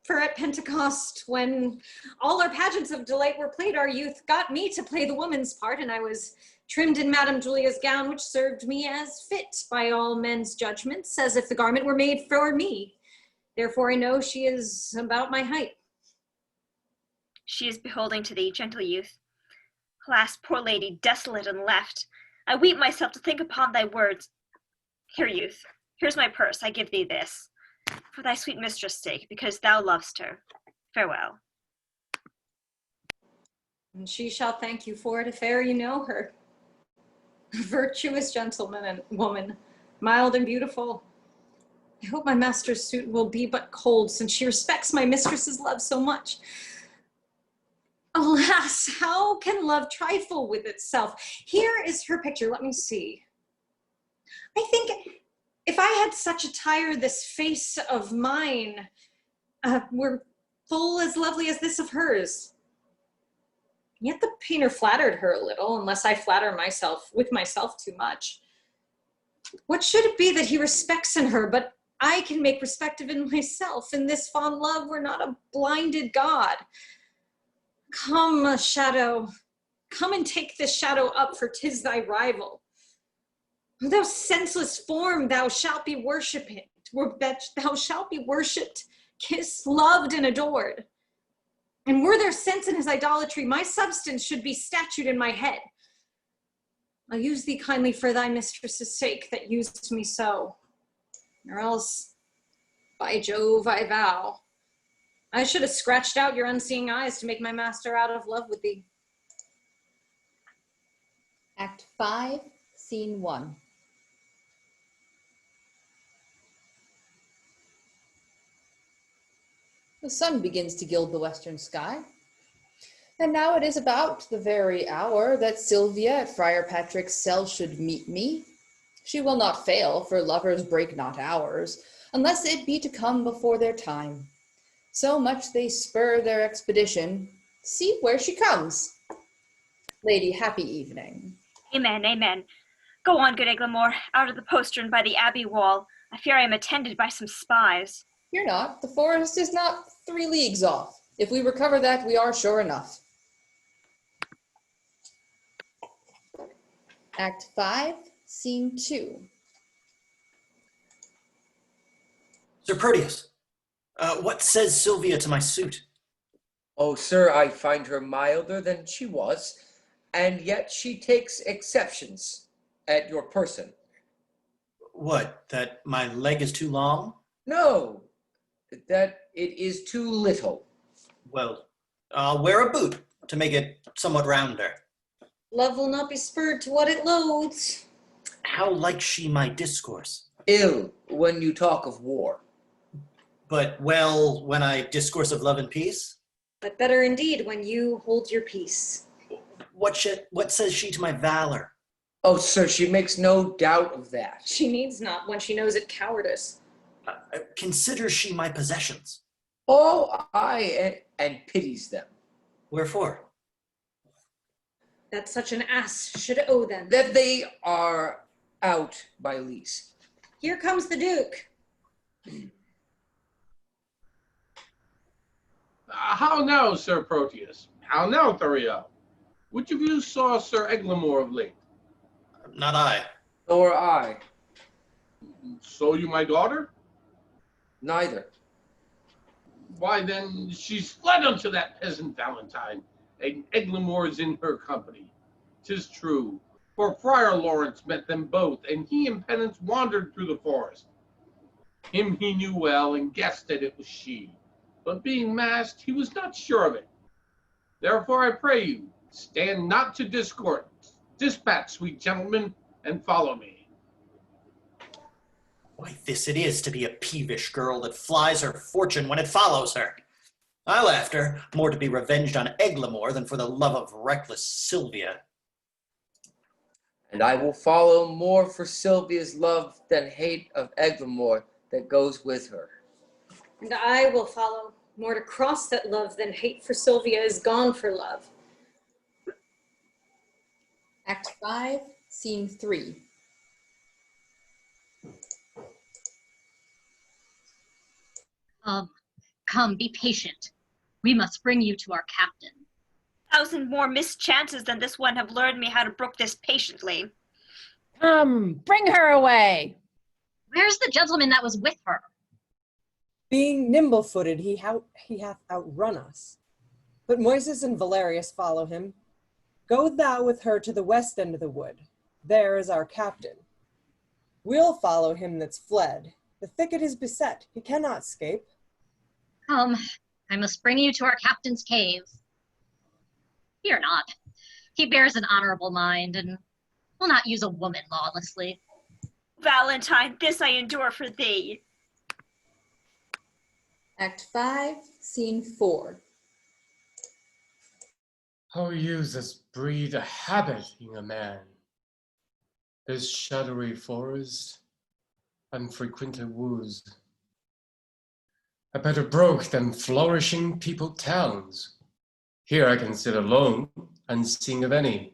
Speaker 5: For at Pentecost, when all our pageants of delight were played, our youth got me to play the woman's part, and I was trimmed in Madame Julia's gown, which served me as fit by all men's judgments, as if the garment were made for me. Therefore I know she is about my height.
Speaker 9: She is beholding to thee, gentle youth. Alas, poor lady, desolate and left. I weep myself to think upon thy words. Here, youth, here's my purse, I give thee this. For thy sweet mistress' sake, because thou lovest her. Farewell.
Speaker 5: And she shall thank you for it if e'er you know her. A virtuous gentleman and woman, mild and beautiful. I hope my master's suit will be but cold, since she respects my mistress's love so much. Alas, how can love trifle with itself? Here is her picture, let me see. I think if I had such attire, this face of mine were full as lovely as this of hers. Yet the painter flattered her a little, unless I flatter myself with myself too much. What should it be that he respects in her, but I can make respective in myself? In this fond love, we're not a blinded God. Come, shadow, come and take this shadow up, for 'tis thy rival. Thou senseless form, thou shalt be worshipped, thou shalt be worshipped, kissed, loved, and adored. And were there sense in his idolatry, my substance should be statued in my head. I'll use thee kindly for thy mistress's sake that used me so. Or else, by Jove, I vow, I should have scratched out your unseeing eyes to make my master out of love with thee.
Speaker 1: Act 5, Scene 1. The sun begins to gild the western sky. And now it is about the very hour that Sylvia at Friar Patrick's cell should meet me. She will not fail, for lovers break not hours, unless it be to come before their time. So much they spur their expedition. See where she comes. Lady, happy evening.
Speaker 9: Amen, amen. Go on, good Eglamour, out of the postern by the abbey wall. I fear I am attended by some spies.
Speaker 1: Fear not, the forest is not 3 leagues off. If we recover that, we are sure enough. Act 5, Scene 2.
Speaker 12: Sir Proteus, what says Sylvia to my suit?
Speaker 3: Oh, sir, I find her milder than she was, and yet she takes exceptions at your person.
Speaker 12: What, that my leg is too long?
Speaker 3: No, that it is too little.
Speaker 12: Well, I'll wear a boot to make it somewhat rounder.
Speaker 5: Love will not be spurred to what it loathes.
Speaker 12: How likes she my discourse?
Speaker 3: Ill when you talk of war.
Speaker 12: But well when I discourse of love and peace?
Speaker 5: But better indeed when you hold your peace.
Speaker 12: What says she to my valor?
Speaker 3: Oh, sir, she makes no doubt of that.
Speaker 5: She needs not when she knows it cowardice.
Speaker 12: Considers she my possessions?
Speaker 3: Oh, aye, and pities them.
Speaker 12: Wherefore?
Speaker 5: That such an ass should owe them.
Speaker 3: That they are out by lease.
Speaker 5: Here comes the Duke.
Speaker 13: How now, Sir Proteus? How now, Thurio? Which of you saw Sir Eglamour of late?
Speaker 12: Not I.
Speaker 3: Nor I.
Speaker 13: So you my daughter?
Speaker 3: Neither.
Speaker 13: Why then, she's fled unto that peasant Valentine, and Eglamour is in her company. 'Tis true, for Friar Lawrence met them both, and he and Penance wandered through the forest. Him he knew well, and guessed that it was she, but being masked, he was not sure of it. Therefore I pray you, stand not to discord. Dispatch, sweet gentlemen, and follow me.
Speaker 12: Why, this it is to be a peevish girl that flies her fortune when it follows her. I left her, more to be revenged on Eglamour than for the love of reckless Sylvia.
Speaker 3: And I will follow more for Sylvia's love than hate of Eglamour that goes with her.
Speaker 5: And I will follow more to cross that love than hate for Sylvia is gone for love.
Speaker 1: Act 5, Scene 3.
Speaker 14: Come, be patient. We must bring you to our captain.
Speaker 9: 1,000 more mischances than this one have learned me how to brook this patiently.
Speaker 6: Come, bring her away.
Speaker 14: Where's the gentleman that was with her?
Speaker 15: Being nimble-footed, he hath outrun us. But Moises and Valerius follow him. Go thou with her to the west end of the wood. There is our captain. We'll follow him that's fled. The thicket is beset. He cannot escape.
Speaker 14: Come, I must bring you to our captain's cave. Fear not. He bears an honorable mind and will not use a woman lawlessly.
Speaker 9: Valentine, this I endure for thee.
Speaker 1: Act 5, Scene 4.
Speaker 2: How use this breed a habit in a man? This shadowy forest, unfrequented woods. I better broke than flourishing peopled towns. Here I can sit alone, unseen of any,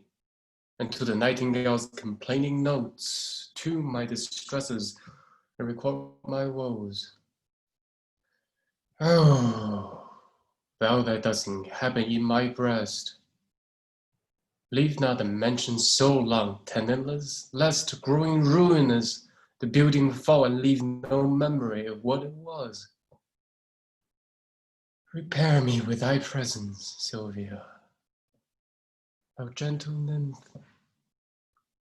Speaker 2: and to the nightingale's complaining notes, tune my distresses and record my woes. Oh, thou that dost inhabit in my breast, leave not the mansion so long tenantless, lest growing ruinous the building fall and leave no memory of what it was. Repair me with thy presence, Sylvia. Thou gentle nymph,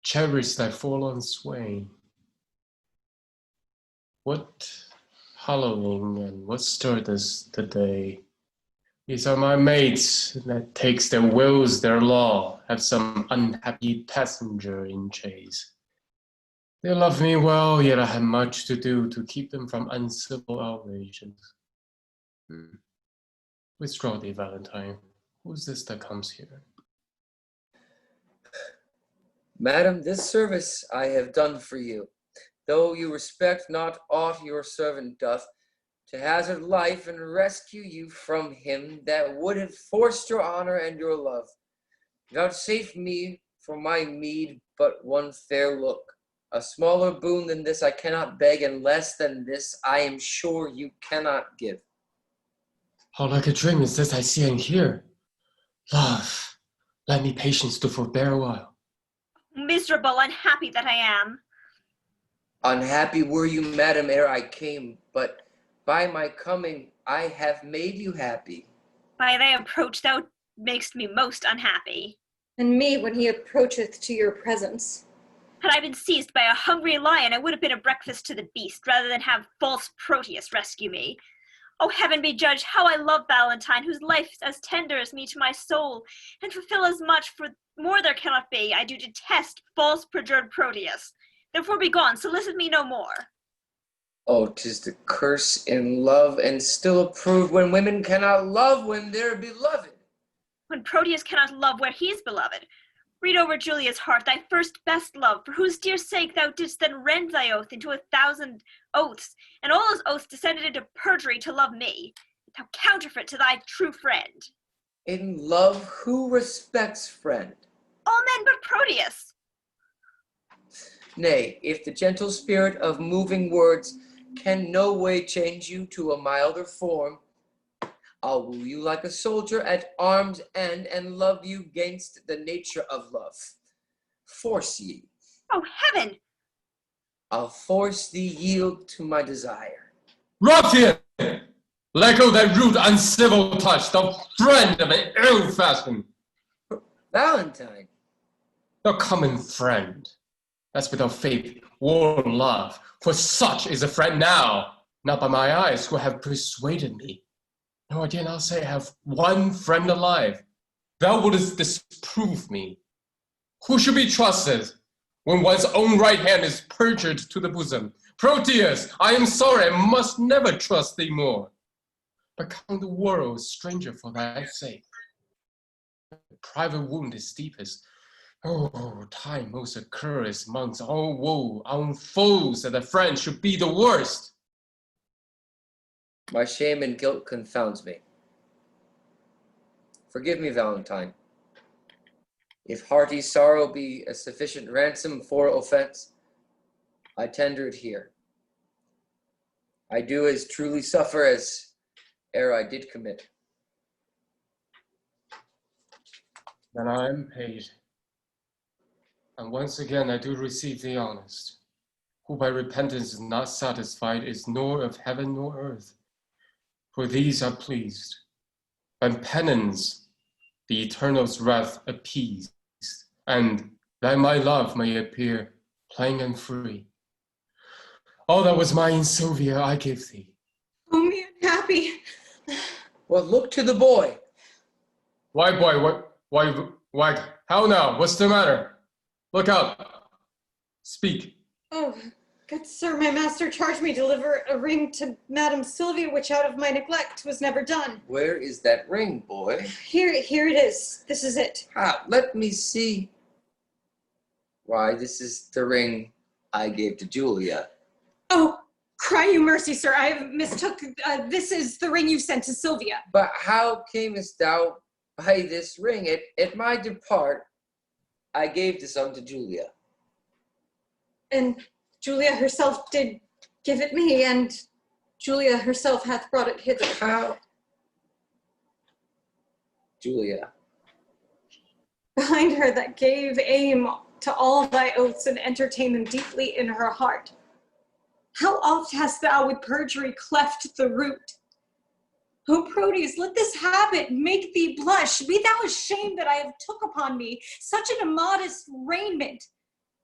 Speaker 2: cherish thy forlorn swain. What hallowing and what stirred us today? These are my mates that takes their wills their law, have some unhappy passenger in chase. They love me well, yet I have much to do to keep them from uncivil outrages. Withdraw thee, Valentine. Who's this that comes here?
Speaker 3: Madam, this service I have done for you, though you respect not aught your servant doth, to hazard life and rescue you from him that would have forced your honor and your love. Vouchsafe me for my meed but one fair look. A smaller boon than this I cannot beg, and less than this I am sure you cannot give.
Speaker 2: How like a dream is this I see and hear? Love, let me patience to forbear a while.
Speaker 9: Miserable, unhappy that I am.
Speaker 3: Unhappy were you, madam, ere I came, but by my coming I have made you happy.
Speaker 9: By thy approach thou makest me most unhappy.
Speaker 5: And me when he approacheth to your presence.
Speaker 9: Had I been seized by a hungry lion, I would have been a breakfast to the beast, rather than have false Proteus rescue me. Oh, heaven be judge, how I love Valentine, whose life is as tender as me to my soul, and fulfill as much, for more there cannot be. I do detest false perjured Proteus. Therefore be gone, solicit me no more.
Speaker 3: Oh, 'tis the curse in love, and still approved when women cannot love when they're beloved.
Speaker 9: when Proteus cannot love where he is beloved. Read over Julia's heart, thy first best love, for whose dear sake thou didst then rend thy oath into 1,000 oaths, and all those oaths descended into perjury to love me, thou counterfeit to thy true friend.
Speaker 3: In love, who respects friend?
Speaker 9: All men but Proteus.
Speaker 3: Nay, if the gentle spirit of moving words can no way change you to a milder form, I'll woo you like a soldier at arm's end and love you gainst the nature of love. Force ye.
Speaker 9: Oh, heaven!
Speaker 3: I'll force thee yield to my desire.
Speaker 2: Ruffian! Let go that rude, uncivil touch, thou friend of an ill fashion.
Speaker 3: Valentine.
Speaker 2: Thou common friend. That's without faith, war, love. For such is a friend now, not by my eyes who have persuaded me. Nor again I'll say I have one friend alive. Thou wouldst disprove me. Who should be trusted when one's own right hand is perjured to the bosom? Proteus, I am sorry, I must never trust thee more. But count the world stranger for thy sake. The private wound is deepest. Oh, time most occurs amongst all woe, our foes, that a friend should be the worst.
Speaker 3: My shame and guilt confounds me. Forgive me, Valentine. If hearty sorrow be a sufficient ransom for offense, I tender it here. I do as truly suffer as ere I did commit.
Speaker 2: Then I am paid. And once again I do receive the honest, who by repentance is not satisfied is nor of heaven nor earth. For these are pleased, and penance the eternal's wrath appeased, and that my love may appear plain and free. All that was mine, Sylvia, I give thee.
Speaker 5: Oh, me unhappy.
Speaker 3: Well, look to the boy.
Speaker 2: Why, boy, why, how now? What's the matter? Look up. Speak.
Speaker 5: Oh, good sir, my master charged me to deliver a ring to Madame Sylvia, which out of my neglect was never done.
Speaker 3: Where is that ring, boy?
Speaker 5: Here it is. This is it.
Speaker 3: Ah, let me see. Why, this is the ring I gave to Julia.
Speaker 5: Oh, cry you mercy, sir. I have mistook. This is the ring you sent to Sylvia.
Speaker 3: But how camest thou by this ring? At my depart, I gave this unto Julia.
Speaker 5: And Julia herself did give it me, and Julia herself hath brought it hither.
Speaker 3: How? Julia.
Speaker 5: Behind her that gave aim to all thy oaths and entertained them deeply in her heart. How oft hast thou with perjury cleft the root? O Proteus, let this habit make thee blush. Be thou ashamed that I have took upon me such an immodest raiment.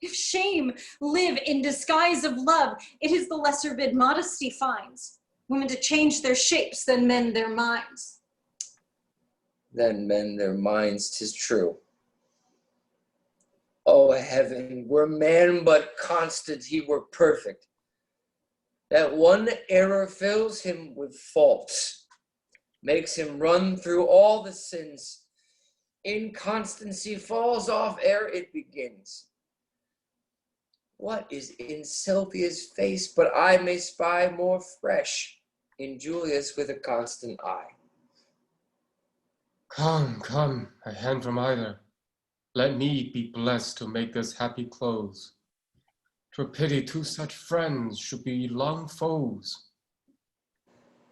Speaker 5: If shame live in disguise of love, it is the lesser bid modesty finds. Women to change their shapes, then men their minds.
Speaker 3: Then men their minds, 'tis true. O heaven, were man but constant, he were perfect. That one error fills him with faults, makes him run through all the sins. Inconstancy falls off ere it begins. What is in Sylvia's face but I may spy more fresh in Julia's with a constant eye?
Speaker 2: Come, a hand from either. Let me be blessed to make this happy close. 'Twere pity two such friends should be long foes.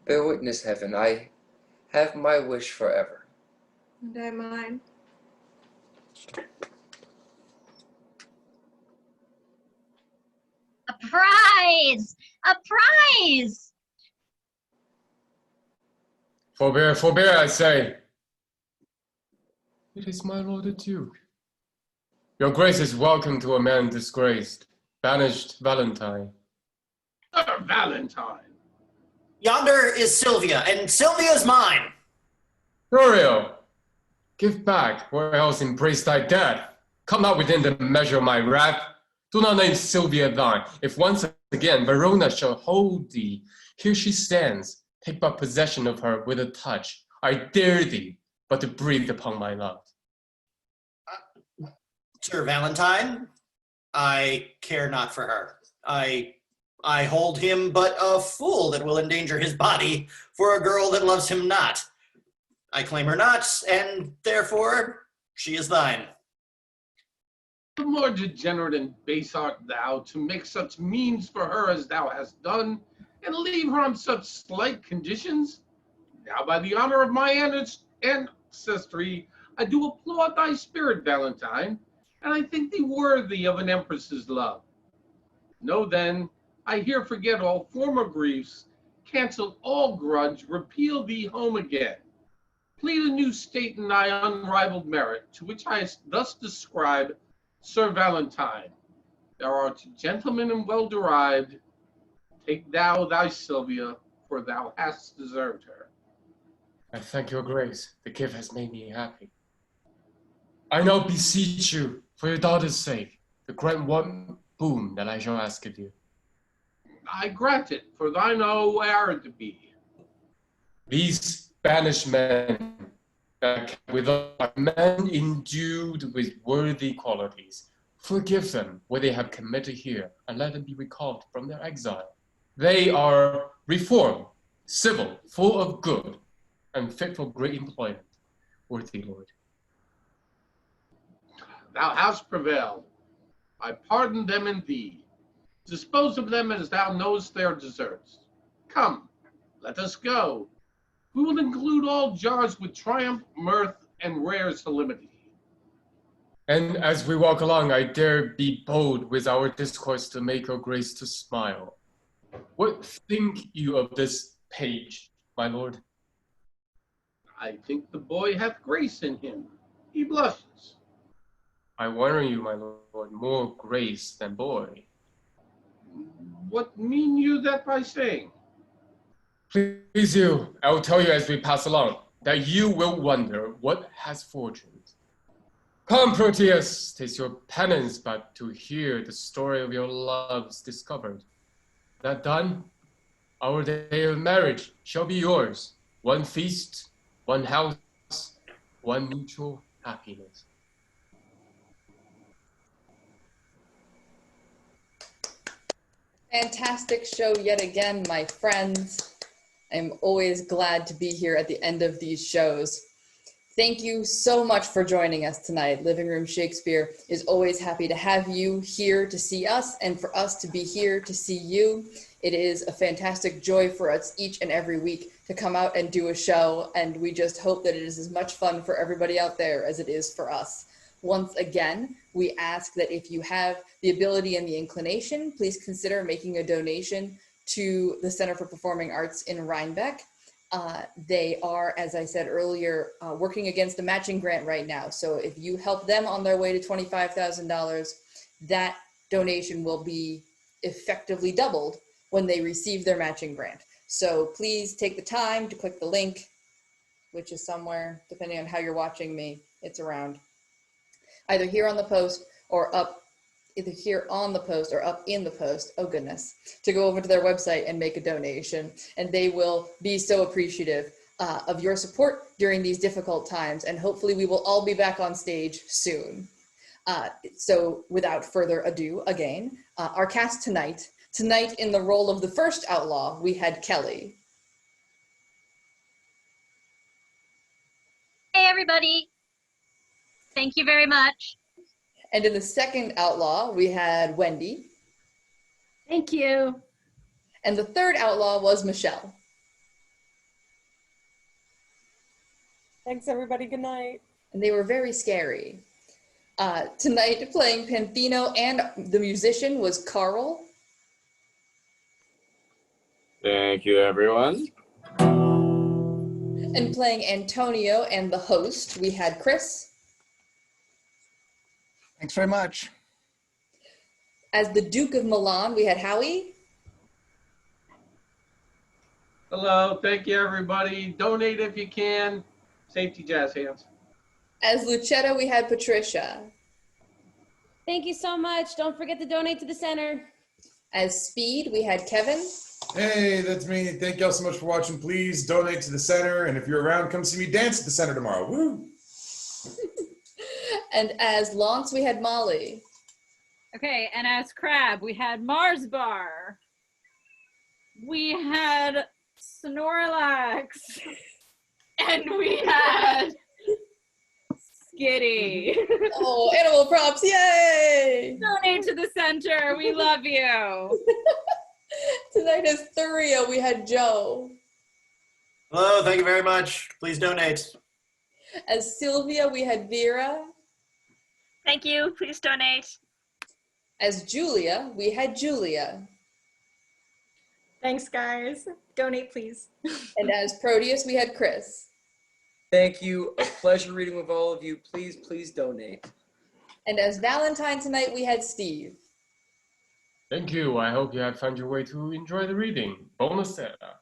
Speaker 3: Bear witness, heaven, I have my wish forever.
Speaker 5: And I mine.
Speaker 14: A prize! A prize!
Speaker 2: Forbear, I say. It is my lord the Duke. Your grace is welcome to a man disgraced, banished Valentine.
Speaker 13: Valentine.
Speaker 12: Yonder is Sylvia, and Sylvia's mine.
Speaker 2: Thurio, give back, or else embrace thy death. Come not within the measure of my wrath. Do not name Sylvia thine. If once again Verona shall hold thee, here she stands. Take but possession of her with a touch. I dare thee, but to breathe upon my love.
Speaker 12: Sir Valentine, I care not for her. I hold him but a fool that will endanger his body for a girl that loves him not. I claim her not, and therefore she is thine.
Speaker 13: The more degenerate and base art thou, to make such means for her as thou hast done, and leave her on such slight conditions? Now by the honor of my ancestry, I do applaud thy spirit, Valentine, and I think thee worthy of an empress's love. Know then, I here forget all former griefs, cancel all grudge, repeal thee home again. Plead a new state in thy unrivaled merit, to which I thus describe Sir Valentine. Thou art gentleman and well derived. Take thou thy Sylvia, for thou hast deserved her.
Speaker 2: I thank your grace. The gift has made me happy. I now beseech you, for your daughter's sake, to grant one boon that I shall ask of you.
Speaker 13: I grant it, for thine own errand be.
Speaker 2: These banished men that with us are men endued with worthy qualities. Forgive them what they have committed here, and let them be recalled from their exile. They are reformed, civil, full of good, and fit for great employment. Worthy Lord.
Speaker 13: Thou hast prevailed. I pardon them in thee. Dispose of them as thou knowest their deserts. Come, let us go. We will include all jars with triumph, mirth, and rare solemnity.
Speaker 2: And as we walk along, I dare be bold with our discourse to make your grace to smile. What think you of this page, my lord?
Speaker 13: I think the boy hath grace in him. He blushes.
Speaker 2: I warn you, my lord, more grace than boy.
Speaker 13: What mean you that by saying?
Speaker 2: Please you, I will tell you as we pass along, that you will wonder what has fortuned. Come, Proteus, 'tis your penance but to hear the story of your loves discovered. That done, our day of marriage shall be yours. One feast, one house, one mutual happiness.
Speaker 1: Fantastic show yet again, my friends. I'm always glad to be here at the end of these shows. Thank you so much for joining us tonight. Livingroom Shakespeare is always happy to have you here to see us and for us to be here to see you. It is a fantastic joy for us each and every week to come out and do a show, and we just hope that it is as much fun for everybody out there as it is for us. Once again, we ask that if you have the ability and the inclination, please consider making a donation to the Center for Performing Arts in Rhinebeck. They are, as I said earlier, working against a matching grant right now. So if you help them on their way to $25,000, that donation will be effectively doubled when they receive their matching grant. So please take the time to click the link, which is somewhere, depending on how you're watching me, it's around. Either here on the post or up, either here on the post or up in the post, oh goodness, to go over to their website and make a donation. And they will be so appreciative of your support during these difficult times. And hopefully we will all be back on stage soon. So without further ado, again, our cast tonight in the role of the first outlaw, we had Kelly.
Speaker 14: Hey, everybody. Thank you very much.
Speaker 1: And in the second outlaw, we had Wendy.
Speaker 6: Thank you.
Speaker 1: And the third outlaw was Michelle.
Speaker 15: Thanks, everybody. Good night.
Speaker 1: And they were very scary. Tonight, playing Panthino and the musician was Carl.
Speaker 8: Thank you, everyone.
Speaker 1: And playing Antonio and the host, we had Chris.
Speaker 7: Thanks very much.
Speaker 1: As the Duke of Milan, we had Howie.
Speaker 13: Hello, thank you everybody. Donate if you can. Safety jazz hands.
Speaker 1: As Lucetta, we had Patricia.
Speaker 6: Thank you so much. Don't forget to donate to the center.
Speaker 1: As speed, we had Kevin.
Speaker 4: Hey, that's me. Thank y'all so much for watching. Please donate to the center, and if you're around, come see me dance at the center tomorrow. Woo!
Speaker 1: And as Lance, we had Molly.
Speaker 11: Okay, and as Crab, we had Mars Bar. We had Snorlax. And we had Skitty.
Speaker 1: Oh, animal props, yay!
Speaker 11: Donate to the center, we love you.
Speaker 1: Tonight as Thuria, we had Joe.
Speaker 12: Hello, thank you very much. Please donate.
Speaker 1: As Sylvia, we had Vera.
Speaker 9: Thank you. Please donate.
Speaker 1: As Julia, we had Julia.
Speaker 5: Thanks, guys. Donate, please.
Speaker 1: And as Proteus, we had Chris.
Speaker 3: Thank you. A pleasure reading with all of you. Please, please donate.
Speaker 1: And as Valentine tonight, we had Steve.
Speaker 2: Thank you. I hope you have found your way to enjoy the reading. Buonasera.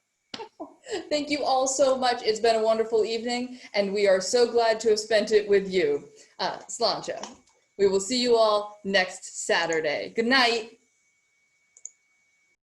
Speaker 1: Thank you all so much. It's been a wonderful evening, and we are so glad to have spent it with you. Slancha. We will see you all next Saturday. Good night.